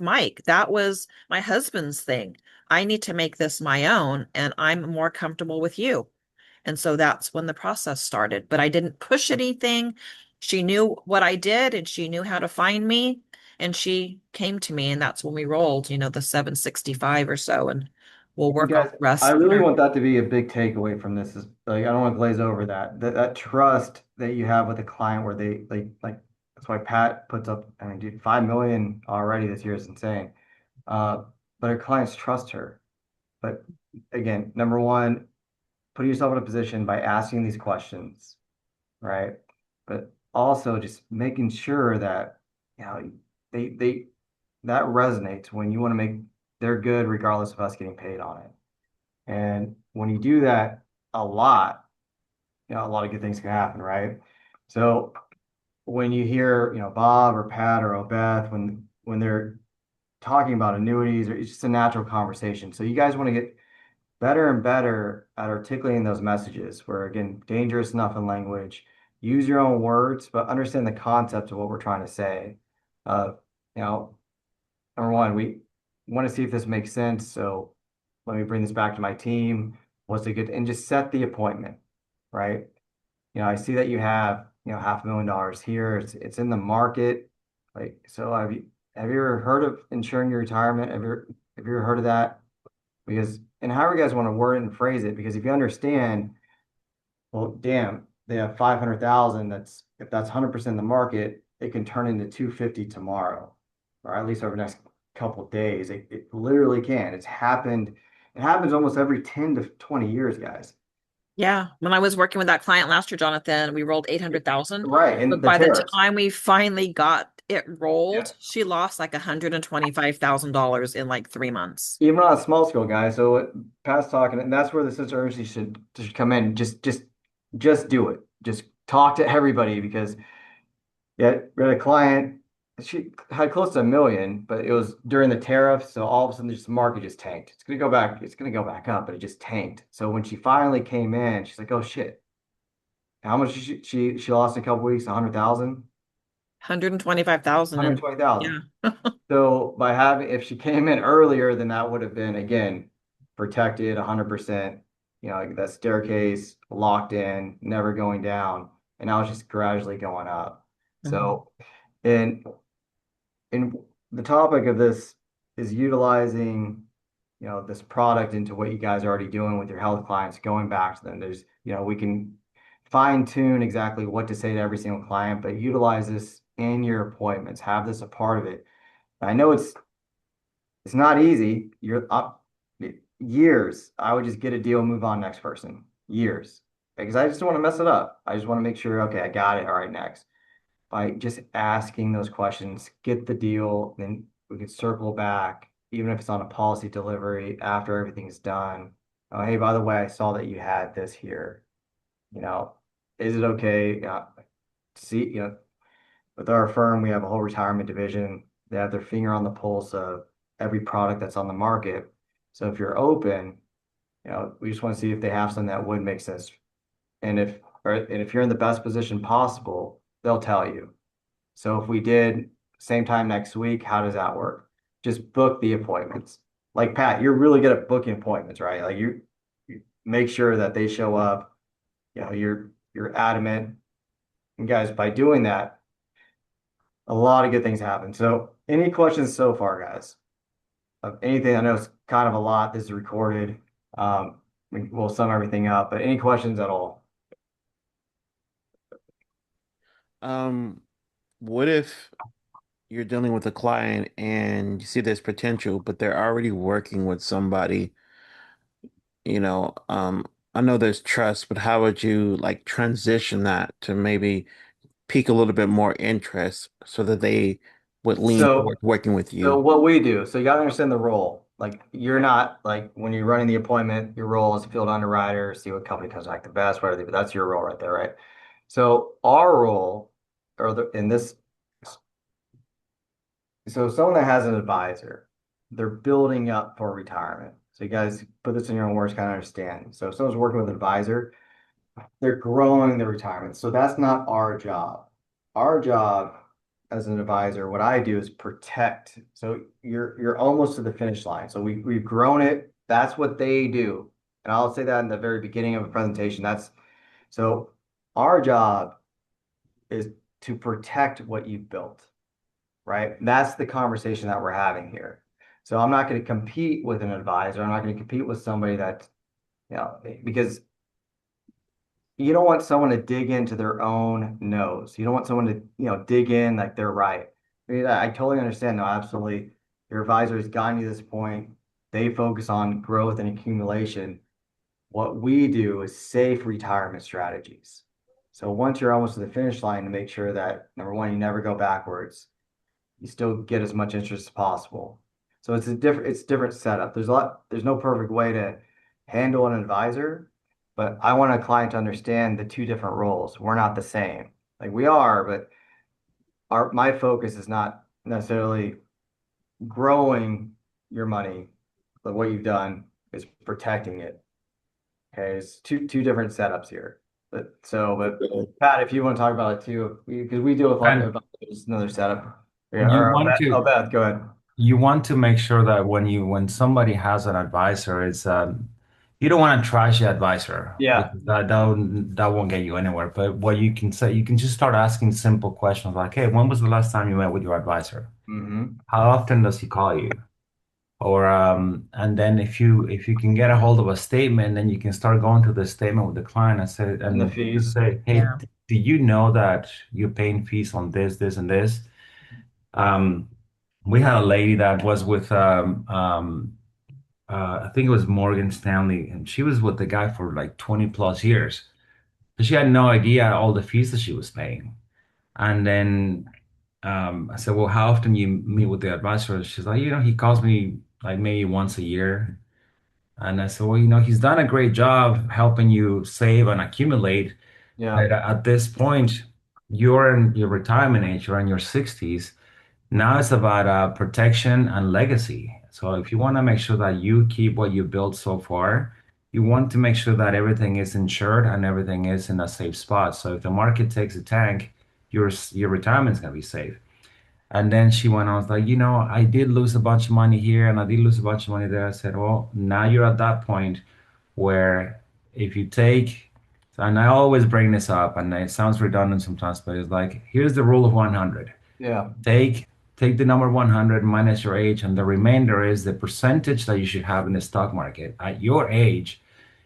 Mike. That was my husband's thing. I need to make this my own, and I'm more comfortable with you. And so that's when the process started. But I didn't push anything. She knew what I did and she knew how to find me. And she came to me, and that's when we rolled, the 765 or so. And we'll You work on guys, the I rest really later. want that to be a big takeaway from this is like I don't want to glaze over that trust that you have with a client where they like that's why Pat puts up, I mean, dude, 5 million already this year is insane. Uh, but her clients trust her. But again, number one, putting yourself in a position by asking these questions, right? But also just making sure that you know they that resonates when you want to make they're good regardless of us getting paid on it. And when you do that a lot, a lot of good things can happen, right? So when you hear, Bob or Pat or Obeth, when they're talking about annuities, or it's just a natural conversation. So you guys want to get better and better at articulating those messages where, again, dangerous enough in language, use your own words, but understand the concept of what we're trying to say. Uh, you know, Number one, we want to see if this makes sense. So let me bring this back to my team. What's a good, and just set the appointment, right? I see that you have, $500,000 here. It's in the market. Like, so have you ever heard of insuring your retirement? Have you ever heard of that? Because, and however you guys want to word it and phrase it, because if you understand, well, damn, they have 500,000. If that's 100% in the market, it can turn into 250 tomorrow, or at least over the next couple of days. It literally can. It's happened. It happens almost every 10 to 20 years, guys. Yeah. When I was working with that client last year, Jonathan, we rolled 800,000. Right. And But the by the tariffs. time we finally got it Yeah. rolled, she lost like $125,000 in like 3 months. Even on a small scale, guys. So what Pat's talking, and that's where the sense of urgency should come in. Just do it. Just talk to everybody because yeah, we had a client, she had close to 1 million, but it was during the tariffs. So all of a sudden, the market just tanked. It's gonna go back up, but it just tanked. So when she finally came in, she's like, "Oh shit, how much she lost in a couple weeks? 100,000, 125,000 and 120,000." yeah. So by having, if she came in earlier, then that would have been again protected 100%. Like that staircase locked in, never going down, and now it's just gradually going up. Mhm. So, and and the topic of this is utilizing, this product into what you guys are already doing with your health clients, going back to them. We can fine tune exactly what to say to every single client, but utilize this in your appointments. Have this a part of it. I know it's not easy. You're up years. I would just get a deal, move on, next person. Years. Because I just don't want to mess it up. I just want to make sure, okay, I got it. All right, next. By just asking those questions, get the deal, then we could circle back, even if it's on a policy delivery after everything's done. Oh, hey, by the way, I saw that you had this here. You know, is it okay? See, with our firm, we have a whole retirement division. They have their finger on the pulse of every product that's on the market. So if you're open, we just want to see if they have something that would make sense. And if you're in the best position possible, they'll tell you. So if we did same time next week, how does that work? Just book the appointments. Like Pat, you're really good at booking appointments, right? Like you make sure that they show up. You're adamant. And guys, by doing that, a lot of good things happen. So any questions so far, guys? Of anything? I know it's kind of a lot. This is recorded. We'll sum everything up, but any questions at all? Um, what if you're dealing with a client and you see there's potential, but they're already working with somebody, you know, I know there's trust, but how would you like transition that to maybe pique a little bit more interest so that they would lean So towards working with So you? what we do, so you got to understand the role. Like you're not like when you're running the appointment, your role is a field underwriter, see what company comes back the best, whatever. But that's your role right there, right? So our role, in this, so someone that has an advisor, they're building up for retirement. So you guys put this in your own words, kind of understand. So if someone's working with an advisor, they're growing their retirement. So that's not our job. Our job as an advisor, what I do is protect. So you're almost to the finish line. So we've grown it. That's what they do. And I'll say that in the very beginning of a presentation. That's so our job is to protect what you've built, right? That's the conversation that we're having here. So I'm not going to compete with an advisor. I'm not going to compete with somebody that, because you don't want someone to dig into their own nose. You don't want someone to, dig in like they're right. I mean, I totally understand. No, absolutely. Your advisor has gotten you to this point. They focus on growth and accumulation. What we do is safe retirement strategies. So once you're almost to the finish line, to make sure that number one, you never go backwards, you still get as much interest as possible. So it's different setup. There's no perfect way to handle an advisor, but I want a client to understand the two different roles. We're not the same. Like we are, but my focus is not necessarily growing your money, but what you've done is protecting it. Okay, it's two different setups here. But Pat, if you want to talk about it too, because we deal with like And advisors, another setup. Yeah, you or want Beth, to Beth, go ahead. you want to make sure that when somebody has an advisor, it's you don't want to trash the advisor Yeah. because that won't get you anywhere. But what you can say, you can just start asking simple questions like, "Hey, when was the last time you met with your advisor? Hmm. How often does he call you?" Or and then if you can get a hold of a statement, then you can start going to the statement with the client and say And the and just fees. say, "Hey, Yeah. do you know that you're paying fees on this, this, and this?" Um, we had a lady that was with I think it was Morgan Stanley, and she was with the guy for like 20 plus years. So she had no idea all the fees that she was paying. And then I said, "Well, how often you meet with the advisor?" She's like, he calls me like maybe once a year. And I said, "Well, he's done a great job helping you save and accumulate. Yeah. But at this point, you're in your retirement age, you're in your 60s. Now it's about protection and legacy. So if you want to make sure that you keep what you built so far, you want to make sure that everything is insured and everything is in a safe spot. So if the market takes a tank, your retirement is going to be safe." And then she went on, was like, I did lose a bunch of money here and I did lose a bunch of money there. I said, "Well, now you're at that point where if you take, and I always bring this up, and it sounds redundant sometimes, but it's like, here's the rule of 100. Yeah. Take take the number 100 minus your age, and the remainder is the percentage that you should have in the stock market. At your age,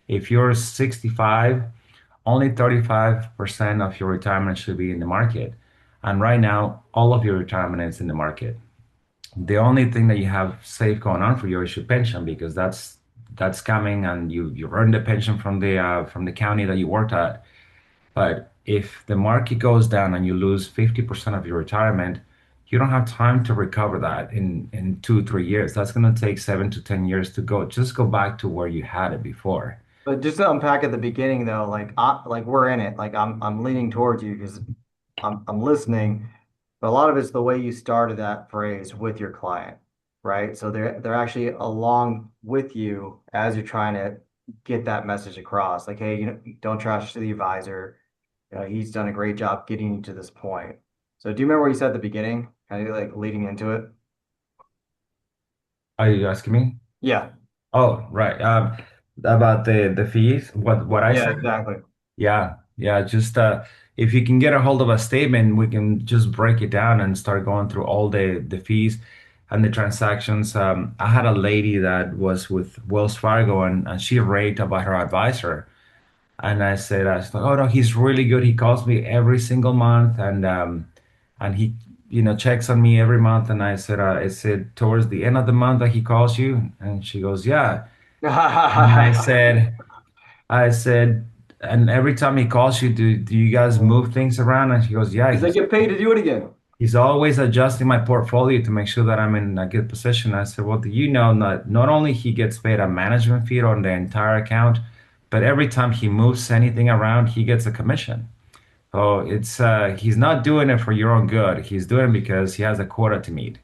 if you're 65, only 35% of your retirement should be in the market. And right now, all of your retirement is in the market. The only thing that you have safe going on for you is your pension because that's coming, and you earned the pension from the county that you worked at. But if the market goes down and you lose 50% of your retirement, you don't have time to recover that in 2, 3 years. That's going to take 7 to 10 years to go. Just go back to where you had it before. But just to unpack at the beginning though, like we're in it. Like I'm leaning towards you because I'm listening. But a lot of it's the way you started that phrase with your client, right? So they're actually along with you as you're trying to get that message across. Like, hey, don't trash the advisor. He's done a great job getting you to this point. So do you remember what you said at the beginning? Kind of like leading into it? Are you asking me? Yeah. Oh, right. About the fees, what I Yeah, said. exactly. Yeah, yeah. Just if you can get a hold of a statement, we can just break it down and start going through all the fees and the transactions. I had a lady that was with Wells Fargo, and she raved about her advisor. And I was like, "Oh no, he's really good. He calls me every single month, and he, checks on me every month." And I said, "Towards the end of the month that he calls you?" And she goes, "Yeah." And I said, "And every time he calls you, do you guys move things around?" And she goes, "Yeah." Because they get paid to do it again. He's always adjusting my portfolio to make sure that I'm in a good position. I said, "Well, do you know that not only he gets paid a management fee on the entire account, but every time he moves anything around, he gets a commission." So it's he's not doing it for your own good. He's doing it because he has a quota to meet.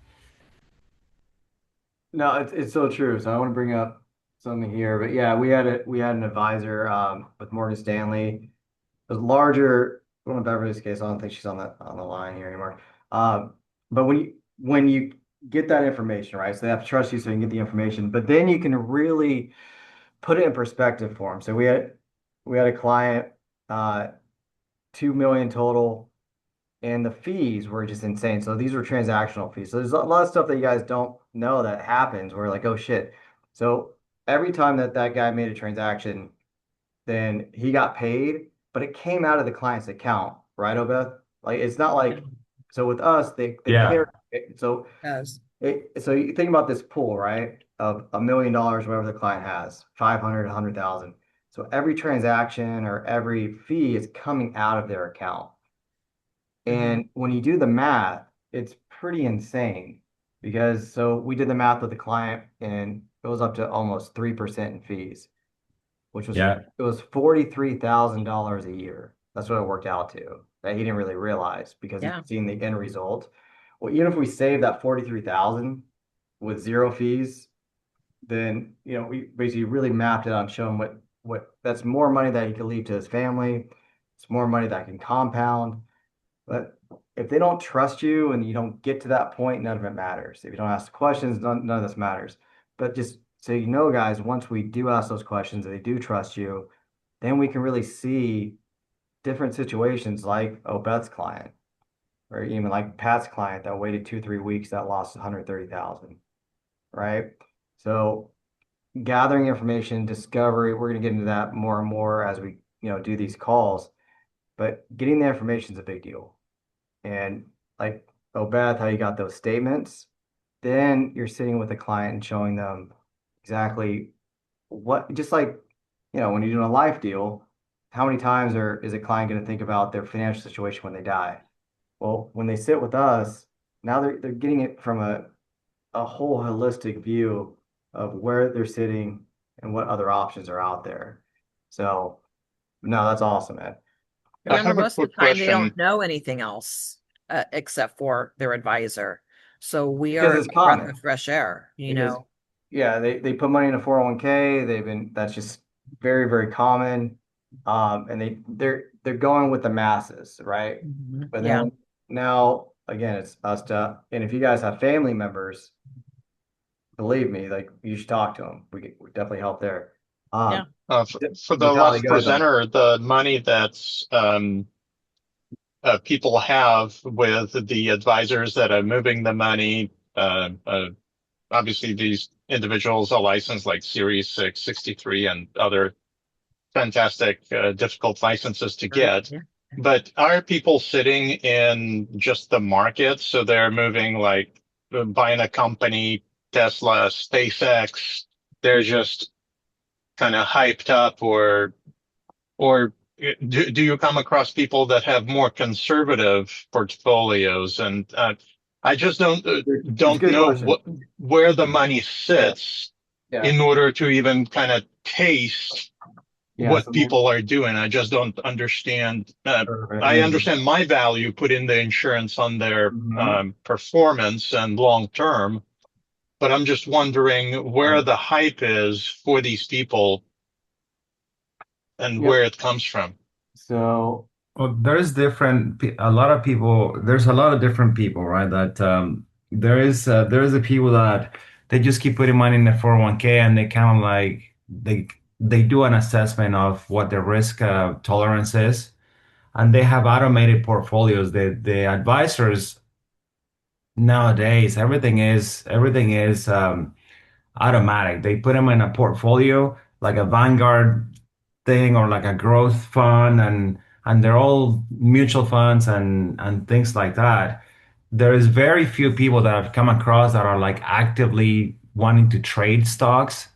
No, it's so true. So I want to bring up something here, but yeah, we had an advisor with Morgan Stanley. It was larger. One of Beverly's case. I don't think she's on the line here anymore. Um, but when you get that information, right? So they have to trust you so you can get the information, but then you can really put it in perspective for them. So we had a client, uh, 2 million total, and the fees were just insane. So these were transactional fees. So there's a lot of stuff that you guys don't know that happens. Where like, oh shit. So every time that guy made a transaction, then he got paid, but it came out of the client's account, right, Obeth? Like it's not like so with us, they Yeah, carry it. So Yes. so you think about this pool, right? Of $1 million, whatever the client has, 500, 100,000. So every transaction or every fee is coming out of their account. Hmm. And when you do the math, it's pretty insane because so we did the math with the client and it was up to almost 3% in fees, which was yeah, it was $43,000 a year. That's what it worked out to that he didn't really realize because he's Yeah. seen the end result. Well, even if we save that 43,000 with zero fees, then we basically really mapped it on showing what that's more money that he could leave to his family. It's more money that can compound. But if they don't trust you and you don't get to that point, none of it matters. If you don't ask the questions, none of this matters. But just so you know, guys, once we do ask those questions and they do trust you, then we can really see different situations like Beth's client, or even like Pat's client that waited 2, 3 weeks that lost 130,000, right? So gathering information, discovery, we're going to get into that more and more as we, do these calls, but getting the information is a big deal. And like, oh, Beth, how you got those statements, then you're sitting with the client and showing them exactly what, just like, when you're doing a life deal, how many times is a client going to think about their financial situation when they die? Well, when they sit with us, now they're getting it from a whole holistic view of where they're sitting and what other options are out there. So, no, that's awesome, man. I Yeah, Remember, have a most of quick the time they question. don't know anything else except for their advisor. So we because are it's a breath common. of fresh air, Because yeah, they put money in a 401k. That's just very, very common. And they're going with the masses, right? Mhm. But Yeah. then now again, it's us to, and if you guys have family members, believe me, like you should talk to them. We definitely help there. Yeah. For the Vitaly, last go ahead, buddy. presenter, the money that's people have with the advisors that are moving the money, obviously these individuals are licensed like Series 663 and other fantastic, difficult licenses to Right. get. Yeah. But are people sitting in just the market? So they're moving like buying a company, Tesla, SpaceX. They're just kind of hyped up, or do you come across people that have more conservative portfolios? And I just It's a don't good know question. where the money sits Yeah. in order to even kind of taste Yeah. what So, people are doing. I just don't understand. perfect. I understand my value put in the insurance on their Mhm. performance and long term, but I'm just wondering where Right. the hype is for these people and Yep. where it comes from. So, well, there's a lot of people, there's a lot of different people, right? That there is a people that they just keep putting money in the 401k and they kind of like they do an assessment of what their risk tolerance is, and they have automated portfolios. The advisors nowadays, everything is automatic. They put them in a portfolio like a Vanguard thing or like a growth fund, and they're all mutual funds and things like that. There is very few people that I've come across that are like actively wanting to trade stocks,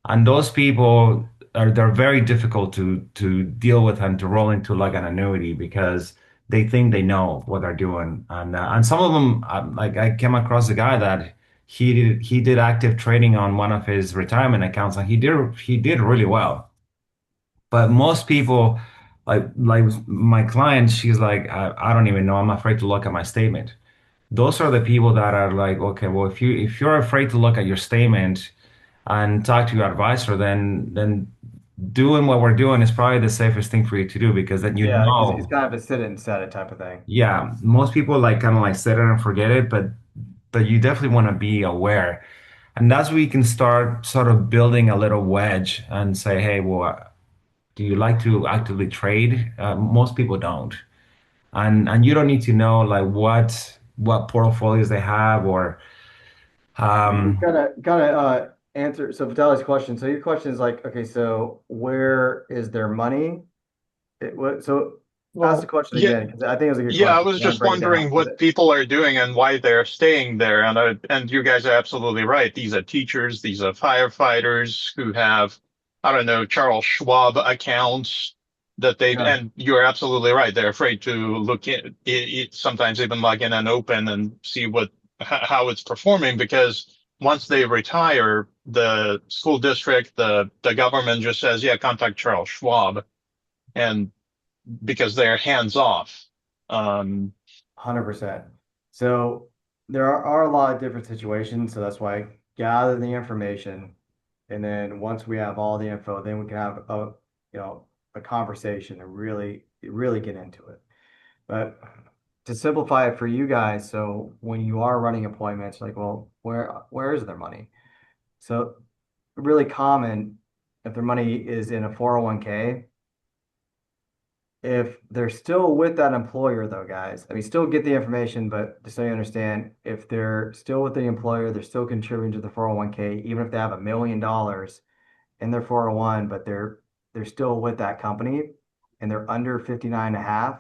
and those people they're very difficult to deal with and to roll into like an annuity because they think they know what they're doing, and some of them like I came across a guy that he did active trading on one of his retirement accounts and he did really well, but most people like my client, she's like, I don't even know. I'm afraid to look at my statement. Those are the people that are like, okay, well, if you're afraid to look at your statement and talk to your advisor, then doing what we're doing is probably the safest thing for you to do because then you Yeah, because it's know, kind of a sit it and set it type of thing. yeah, most people like kind of like set it and forget it, but you definitely want to be aware. And that's where you can start sort of building a little wedge and say, hey, well, do you like to actively trade? Most people don't. And you don't need to know like what portfolios they have or You um gotta answer. So Vitaly's question. So your question is like, okay, so where is their money? So ask the Well, question yeah, again because I think it was a good yeah, I question. was Kind of just break it down. wondering what people are doing and why they're staying there. And you guys are absolutely right. These are teachers, these are firefighters who have, I don't know, Charles Schwab accounts that they, Yeah, and you're absolutely right. They're afraid to look in, sometimes even log in and open and see how it's performing because once they retire, the school district, the government just says, yeah, contact Charles Schwab. And because they're hands off. Um, 100%. So there are a lot of different situations. So that's why gather the information, and then once we have all the info, then we can have you know, a conversation and really get into it. But to simplify it for you guys, so when you are running appointments, like, well, where is their money? So really common if their money is in a 401k, if they're still with that employer though, guys, I mean, still get the information, but just so you understand, if they're still with the employer, they're still contributing to the 401k, even if they have $1 million in their 401, but they're still with that company and they're under 59 and a half,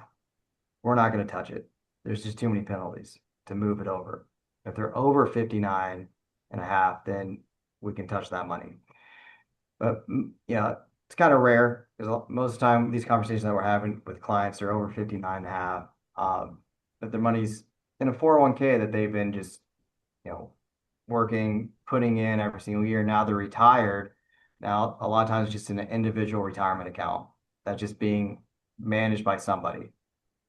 we're not going to touch it. There's just too many penalties to move it over. If they're over 59 and a half, then we can touch that money. But yeah, it's kind of rare because most of the time these conversations that we're having with clients are over 59 and a half. But their money's in a 401k that they've been just, you know, working, putting in every single year. Now they're retired. Now, a lot of times it's just in an individual retirement account that's just being managed by somebody,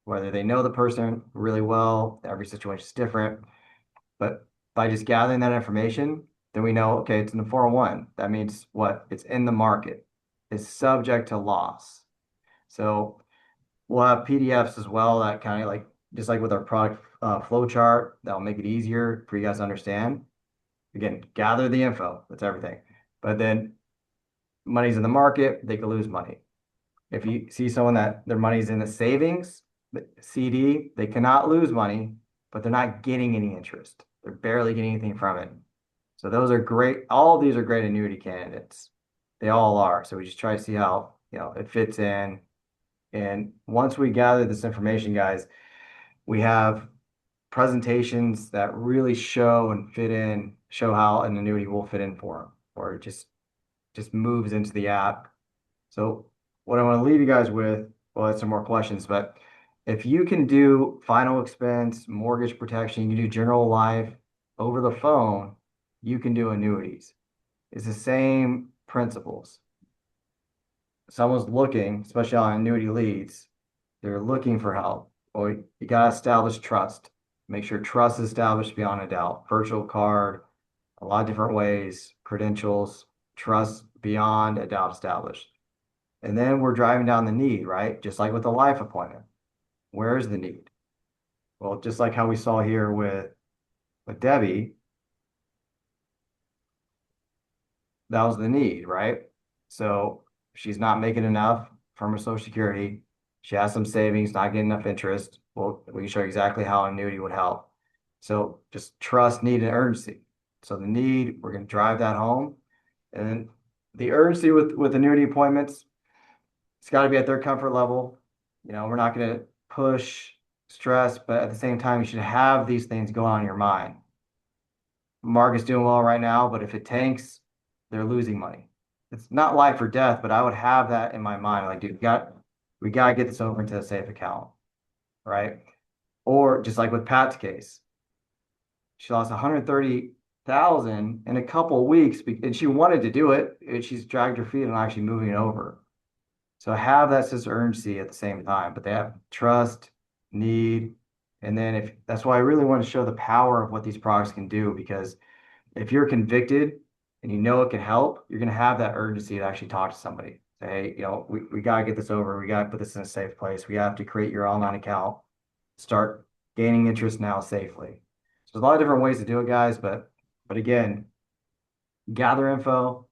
whether they know the person really well, every situation is different. But by just gathering that information, then we know, okay, it's in the 401. That means what? It's in the market. It's subject to loss. So we'll have PDFs as well that kind of like, just like with our product flow chart, that'll make it easier for you guys to understand. Again, gather the info. That's everything. But then money's in the market, they could lose money. If you see someone that their money's in the savings, the CD, they cannot lose money, but they're not getting any interest. They're barely getting anything from it. So those are great. All of these are great annuity candidates. They all are. So we just try to see how, it fits in. And once we gather this information, guys, we have presentations that really show and fit in, show how an annuity will fit in for them, or it just moves into the app. So what I want to leave you guys with, well, that's some more questions, but if you can do final expense, mortgage protection, you can do general life over the phone, you can do annuities. It's the same principles. Someone's looking, especially on annuity leads, they're looking for help. Well, you got to establish trust. Make sure trust is established beyond a doubt. Virtual card, a lot of different ways, credentials, trust beyond a doubt established. And then we're driving down the need, right? Just like with a life appointment. Where is the need? Well, just like how we saw here with Debbie, that was the need, right? So she's not making enough from her Social Security. She has some savings, not getting enough interest. Well, we can show you exactly how annuity would help. So just trust, need, and urgency. So the need, we're going to drive that home. And then the urgency with annuity appointments, it's got to be at their comfort level. We're not going to push, stress, but at the same time, you should have these things going on in your mind. Market's doing well right now, but if it tanks, they're losing money. It's not life or death, but I would have that in my mind. Like, dude, we got to get this over into a safe account, right? Or just like with Pat's case, she lost 130,000 in a couple of weeks, and she wanted to do it, and she's dragged her feet on actually moving it over. So have that sense of urgency at the same time, but they have trust, need, and then if that's why I really want to show the power of what these products can do, because if you're convicted and you know it can help, you're going to have that urgency to actually talk to somebody. Say, hey, we got to get this over. We got to put this in a safe place. We have to create your online account, start gaining interest now safely. So there's a lot of different ways to do it, guys, but again, gather info,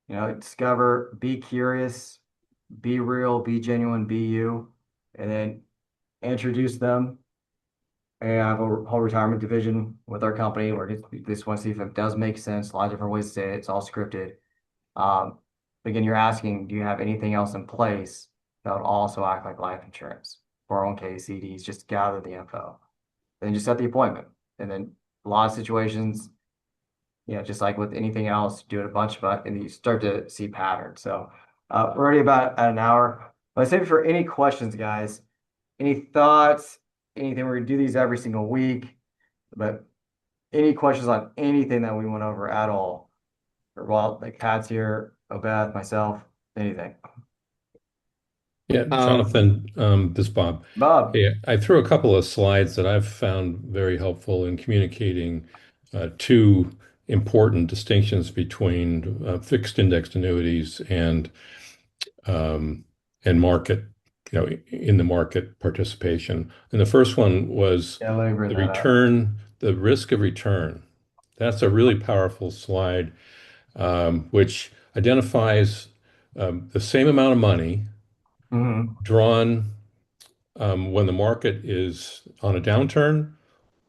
discover, be curious, be real, be genuine, be you, and then introduce them. And I have a whole retirement division with our company where we just want to see if it does make sense. A lot of different ways to say it. It's all scripted. Um, Again, you're asking, do you have anything else in place that would also act like life insurance, 401k, CDs, just gather the info. Then just set the appointment. And then a lot of situations, just like with anything else, do it a bunch of it, and you start to see patterns. So we're already about at an hour. Let's save it for any questions, guys. Any thoughts? Anything? We're gonna do these every single week, but any questions on anything that we went over at all? Or well, like Pat's here, Obeth, myself, anything. Yeah, Jonathan, this is Bob. Bob. Hey, I threw a couple of slides that I've found very helpful in communicating two important distinctions between fixed indexed annuities um, and market, in the market participation. And the first one was Yeah, let me bring the that up. return, the risk of return. That's a really powerful slide, which identifies the same amount of money Hmm. drawn when the market is on a downturn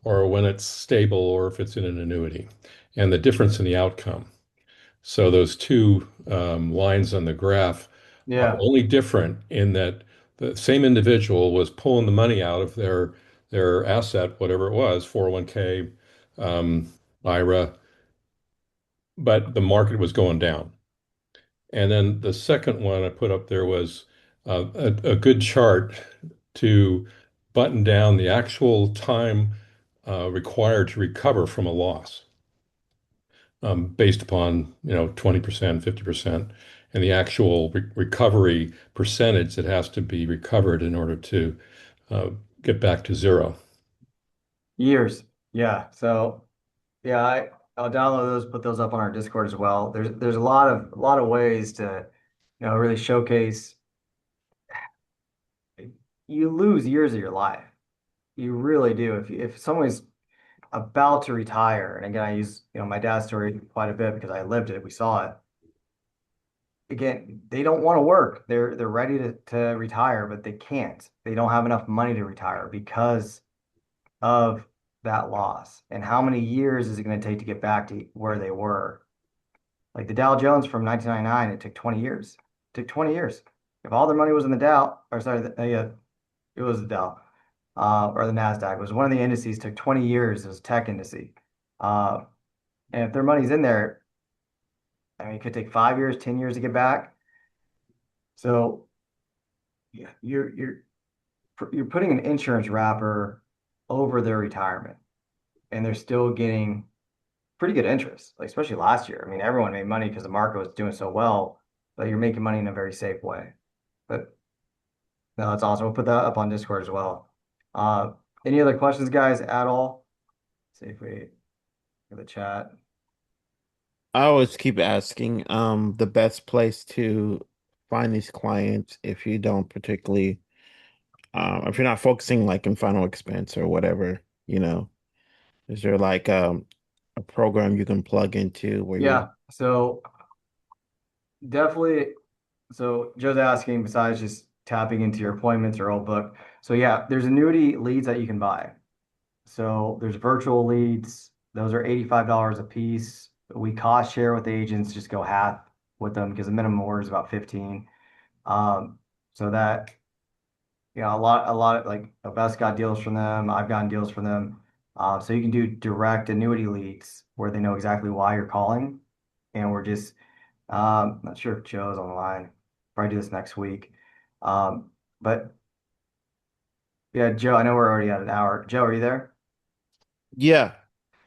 or when it's stable or if it's in an annuity, and the difference in the outcome. So those two lines on the graph are Yeah. only different in that the same individual was pulling the money out of their asset, whatever it was, 401k, IRA, but the market was going down. And then the second one I put up there was a good chart to button down the actual time required to recover from a loss, based upon 20%, 50%, and the actual recovery percentage that has to be recovered in order to uh, get back to zero. Years. Yeah. So yeah, I'll download those, put those up on our Discord as well. There's a lot of ways to, really showcase. You lose years of your life. You really do. If someone's about to retire, and again, I use, my dad's story quite a bit because I lived it, we saw it. Again, they don't want to work. They're ready to retire, but they can't. They don't have enough money to retire because of that loss. And how many years is it going to take to get back to where they were? Like the Dow Jones from 1999, it took 20 years. It took 20 years. If all their money was in the Dow, or sorry, yeah, it was the Dow, or the NASDAQ. It was one of the indices, took 20 years. It was a tech indice. Uh, and if their money's in there, I mean, it could take 5 years, 10 years to get back. So yeah, you're putting an insurance wrapper over their retirement, and they're still getting pretty good interest, like especially last year. I mean, everyone made money because the market was doing so well, but you're making money in a very safe way. But no, that's awesome. We'll put that up on Discord as well. Uh, any other questions, guys, at all? See if we have the chat. I always keep asking, the best place to find these clients if you don't particularly, if you're not focusing like in final expense or whatever, is there like a program you can plug into where you, Yeah, so definitely. So Joe's asking, besides just tapping into your appointments or old book. So yeah, there's annuity leads that you can buy. So there's virtual leads. Those are $85 a piece. We cost share with agents, just go half with them because the minimum order is about 15. So that, a lot of like the best got deals from them. I've gotten deals from them. So you can do direct annuity leads where they know exactly why you're calling. And we're just, not sure if Joe's on the line. Probably do this next week. But yeah, Joe, I know we're already at an hour. Joe, are you there? yeah.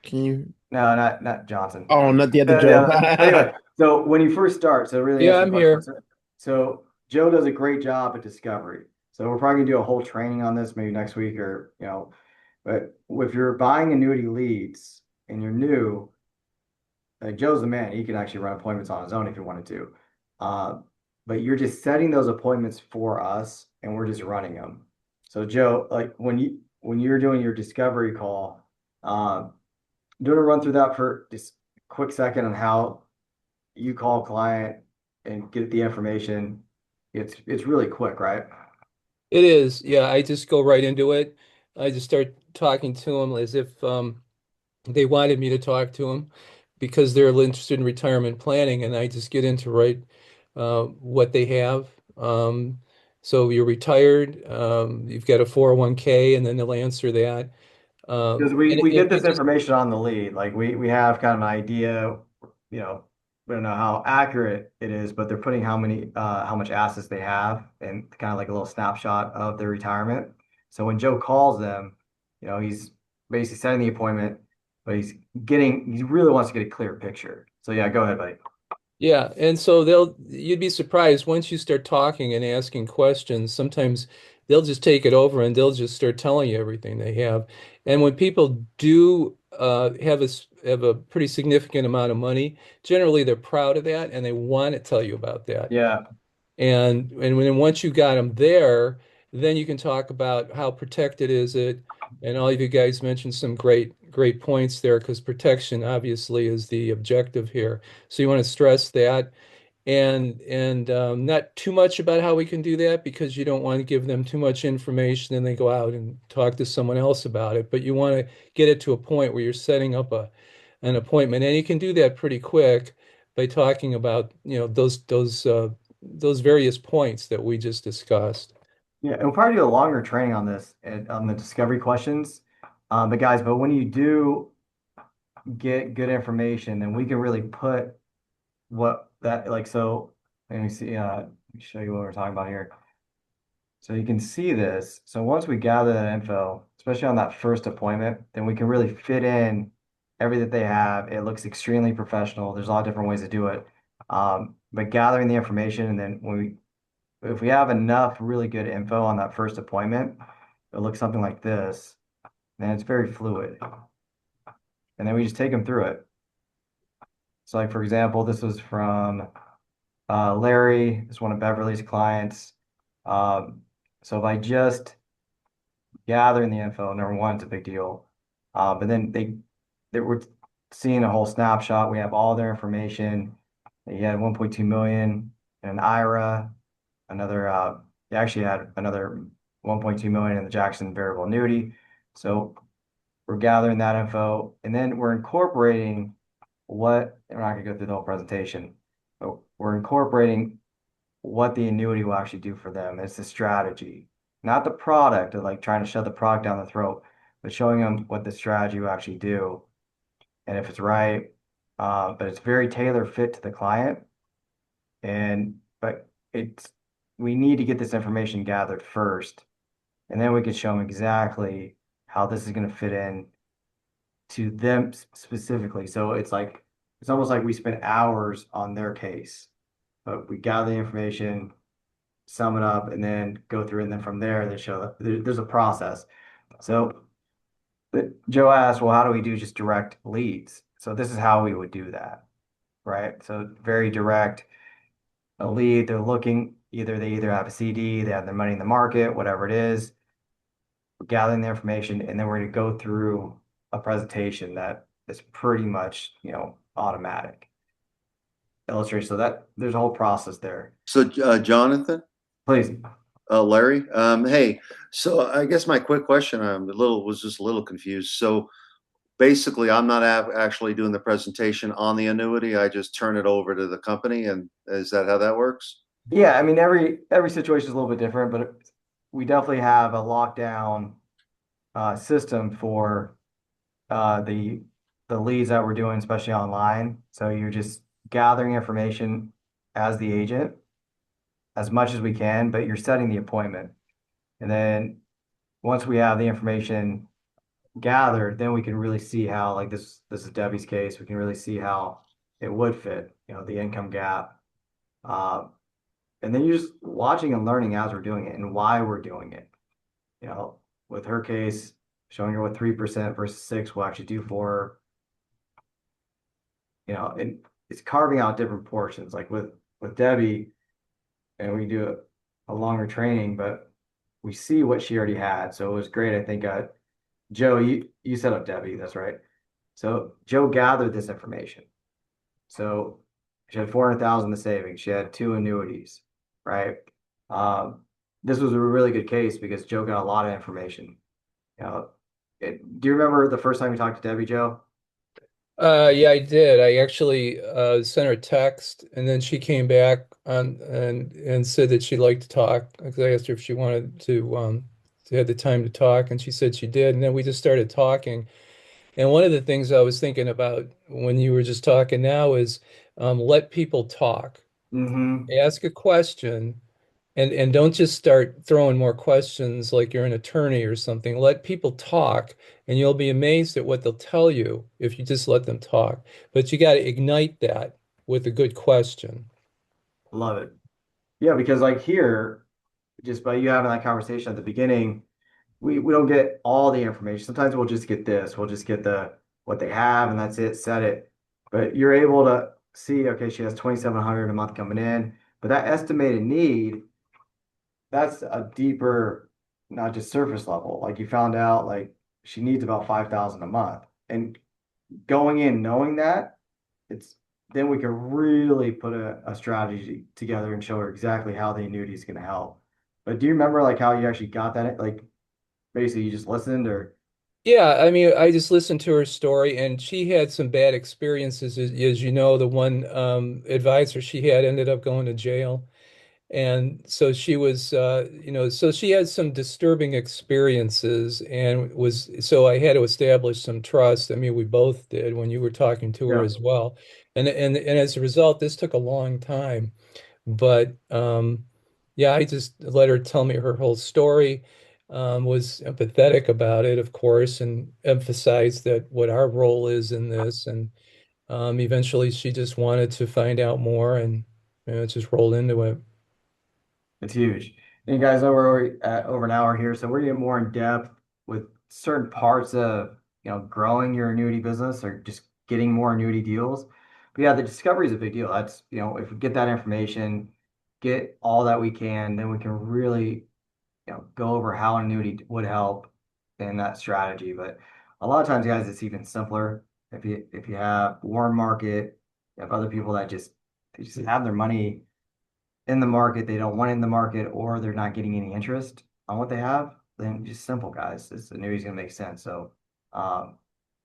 Can you? No, not Johnson. Oh, not the other Yeah, Joe. yeah. Anyway, so when you first start, so really Yeah, answer your I'm question. here. So Joe does a great job at discovery. So we're probably gonna do a whole training on this maybe next week or, but if you're buying annuity leads and you're new, like Joe's the man, he can actually run appointments on his own if he wanted to. Uh, but you're just setting those appointments for us and we're just running them. So Joe, like when you're doing your discovery call, doing a run through that for just a quick second on how you call a client and get the information. It's really quick, right? It is. Yeah, I just go right into it. I just start talking to them as if they wanted me to talk to them because they're interested in retirement planning, and I just get into right what they have. So you're retired, you've got a 401k, and then they'll answer that. Because we get this information on the lead. Like we have kind of an idea, we don't know how accurate it is, but they're putting how much assets they have and kind of like a little snapshot of their retirement. So when Joe calls them, he's basically setting the appointment, but he really wants to get a clear picture. So yeah, go ahead, buddy. Yeah, and so you'd be surprised once you start talking and asking questions, sometimes they'll just take it over and they'll just start telling you everything they have. And when people do have a pretty significant amount of money, generally they're proud of that and they want to tell you about that. Yeah. And when once you got them there, then you can talk about how protected is it. And all of you guys mentioned some great points there because protection obviously is the objective here. So you want to stress that and not too much about how we can do that because you don't want to give them too much information and they go out and talk to someone else about it. But you want to get it to a point where you're setting up an appointment, and you can do that pretty quick by talking about those various points that we just discussed. Yeah, and we'll probably do a longer training on this and on the discovery questions. But when you do get good information, then we can really put what that like so let me see let me show you what we're talking about here. So you can see this. So once we gather that info, especially on that first appointment, then we can really fit in everything that they have. It looks extremely professional. There's a lot of different ways to do it. But gathering the information and then if we have enough really good info on that first appointment, it looks something like this. Then it's very fluid. And then we just take them through it. So like for example, this was from Larry is one of Beverly's clients. So by just gathering the info, number one, it's a big deal. But then they were seeing a whole snapshot. We have all their information. He had 1.2 million in an IRA, another he actually had another 1.2 million in the Jackson variable annuity. So we're gathering that info and then we're incorporating we're not gonna go through the whole presentation, but we're incorporating what the annuity will actually do for them. It's the strategy, not the product of like trying to shove the product down the throat, but showing them what the strategy will actually do and if it's right. But it's very tailor fit to the client. But we need to get this information gathered first, and then we can show them exactly how this is going to fit in to them specifically. So it's almost like we spend hours on their case, but we gather the information, sum it up, and then go through, and then from there they show that there's a process. So Joe asked, well, how do we do just direct leads? So this is how we would do that, right? So very direct, a lead, they're looking, they either have a CD, they have their money in the market, whatever it is, we're gathering the information, and then we're going to go through a presentation that is pretty much, automatic illustration. So that there's a whole process there. So, Jonathan, Please. Larry, hey, so I guess my quick question, was just a little confused. So basically, I'm not actually doing the presentation on the annuity. I just turn it over to the company, and is that how that works? Yeah, I mean every situation is a little bit different, but we definitely have a lockdown system for the leads that we're doing, especially online. So you're just gathering information as the agent as much as we can, but you're setting the appointment. And then once we have the information gathered, then we can really see how, like this is Debbie's case, we can really see how it would fit, the income gap. Uh, And then you're just watching and learning as we're doing it and why we're doing it. You know, with her case, showing her what 3% versus 6 will actually do for her. You know, and it's carving out different portions. Like with Debbie, and we do a longer training, but we see what she already had. So it was great. I think Joe, you set up Debbie, that's right. So Joe gathered this information. So she had 400,000 in savings. She had two annuities, right? Um, this was a really good case because Joe got a lot of information. You know, do you remember the first time you talked to Debbie, Joe? Yeah, I did. I actually sent her a text, and then she came back on and said that she'd like to talk. 'Cause I asked her if she wanted to have the time to talk, and she said she did. And then we just started talking. And one of the things I was thinking about when you were just talking now is let people talk. Mm-hmm. Ask a question, and don't just start throwing more questions like you're an attorney or something. Let people talk, and you'll be amazed at what they'll tell you if you just let them talk. But you got to ignite that with a good question. Love it. Yeah, because like here, just by you having that conversation at the beginning, we don't get all the information. Sometimes we'll just get this. We'll just get the what they have and that's it, set it. But you're able to see, okay, she has 2,700 a month coming in, but that estimated need, that's a deeper, not just surface level. Like you found out like she needs about 5,000 a month. And going in knowing that, it's then we can really put a strategy together and show her exactly how the annuity is going to help. But do you remember like how you actually got that? Like basically you just listened or Yeah, I mean, I just listened to her story, and she had some bad experiences. As you know, the one advisor she had ended up going to jail. And so she was, so she had some disturbing experiences and so I had to establish some trust. I mean, we both did when you were talking to her yeah, as well. And as a result, this took a long time. But yeah, I just let her tell me her whole story, was empathetic about it, of course, and emphasized that what our role is in this. And eventually she just wanted to find out more and just rolled into it. it's huge. And you guys know we're already at over an hour here, so we're getting more in depth with certain parts of growing your annuity business or just getting more annuity deals. But yeah, the discovery is a big deal. That's if we get that information, get all that we can, then we can really go over how an annuity would help in that strategy. But a lot of times, guys, it's even simpler. If you have warm market, you have other people that they just have their money in the market, they don't want it in the market, or they're not getting any interest on what they have, then just simple, guys. This annuity is gonna make sense. So um,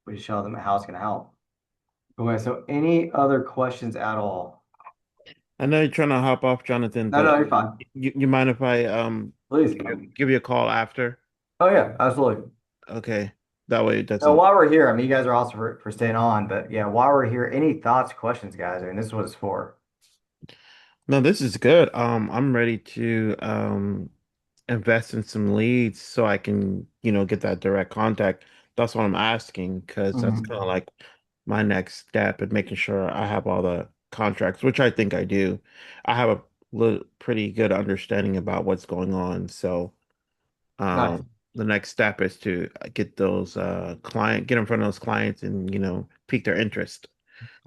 we just show them how it's gonna help. Okay, so any other questions at all? I know you're trying to hop off, Jonathan, No, no, but you're fine. you mind if I Please. give you a call after? Oh yeah, absolutely. Okay. That way it So doesn't. while we're here, I mean, you guys are awesome for staying on, but yeah, while we're here, any thoughts, questions, guys? I mean, this is what it's for. No, this is good. I'm ready to invest in some leads so I can, get that direct contact. That's what I'm asking because that's kind of Mhm. like my next step in making sure I have all the contracts, which I think I do. I have a pretty good understanding about what's going on. So, Nice. the next step is to get those get in front of those clients and, pique their interest.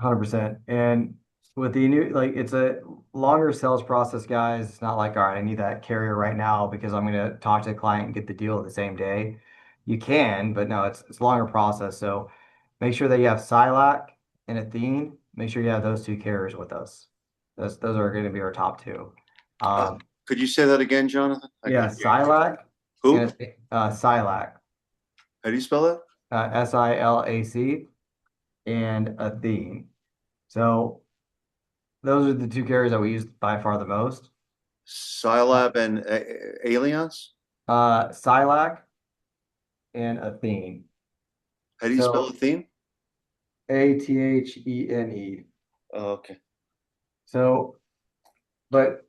100%. And with the new, like, it's a longer sales process, guys. It's not like, all right, I need that carrier right now because I'm going to talk to the client and get the deal the same day. You can, but no, it's a longer process. So make sure that you have Silac and Athene. Make sure you have those two carriers with us. Those are going to be our top two. Uh, Um, could you say that again, Jonathan? I yeah, couldn't hear you. Silac Who? and Silac, How do you spell that? Silac and Athene. So those are the two carriers that we use by far the most. Scilab and Allianz? Silac and Athene. How do you spell So Athene? Athene. Oh, okay. So, but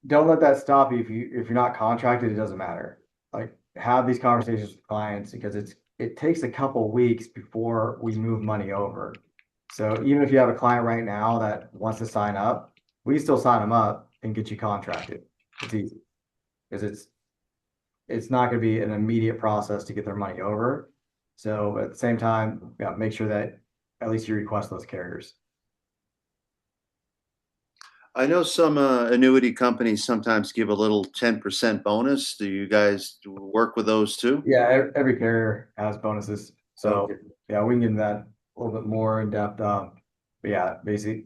don't let that stop you if you're not contracted, it doesn't matter. Like have these conversations with clients because it takes a couple weeks before we move money over. So even if you have a client right now that wants to sign up, we still sign them up. and get you contracted. It's easy because it's not going to be an immediate process to get their money over. So at the same time, yeah, make sure that at least you request those carriers. I know some annuity companies sometimes give a little 10% bonus. Do you guys work with those too? Yeah, every carrier has bonuses. So Okay. yeah, we can get into that a little bit more in depth. But yeah, basically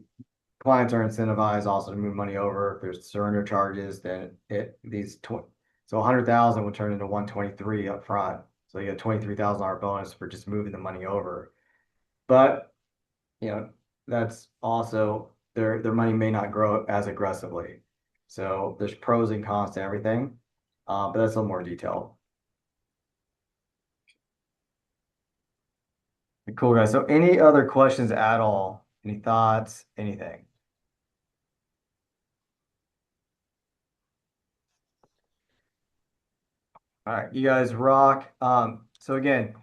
clients are incentivized also to move money over. If there's surrender charges, then so 100,000 would turn into 123 up front. So you get $23,000 bonus for just moving the money over. But you know, that's also their money may not grow as aggressively. So there's pros and cons to everything. But that's a little more detailed. Cool, guys. So any other questions at all? Any thoughts? Anything? All right, you guys rock. So again,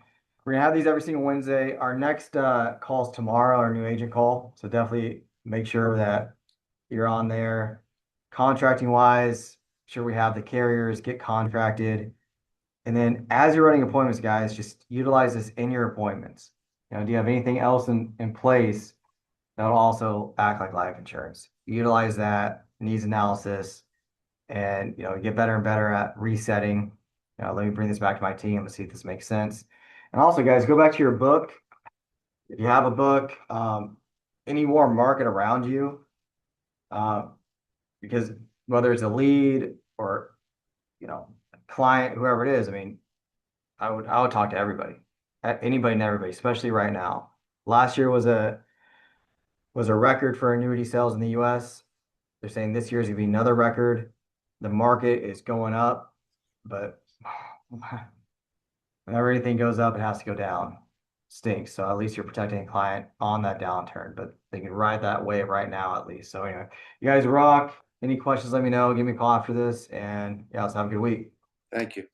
we're gonna have these every single Wednesday. Our next call's tomorrow, our new agent call. So definitely make sure that you're on there. Contracting wise, sure we have the carriers get contracted. And then as you're running appointments, guys, just utilize this in your appointments. Do you have anything else in place that'll also act like life insurance? Utilize that needs analysis and get better and better at resetting. Let me bring this back to my team. Let's see if this makes sense. And also, guys, go back to your book. If you have a book, any more market around you, uh, because whether it's a lead or client, whoever it is, I mean, I would talk to everybody, anybody and everybody, especially right now. Last year was a record for annuity sales in the U.S. They're saying this year is gonna be another record. The market is going up, but whenever anything goes up, it has to go down. Stinks. So at least you're protecting a client on that downturn, but they can ride that wave right now at least. So anyway, you guys rock. Any questions, let me know. Give me a call after this, and yeah, let's have a good week. Thank you.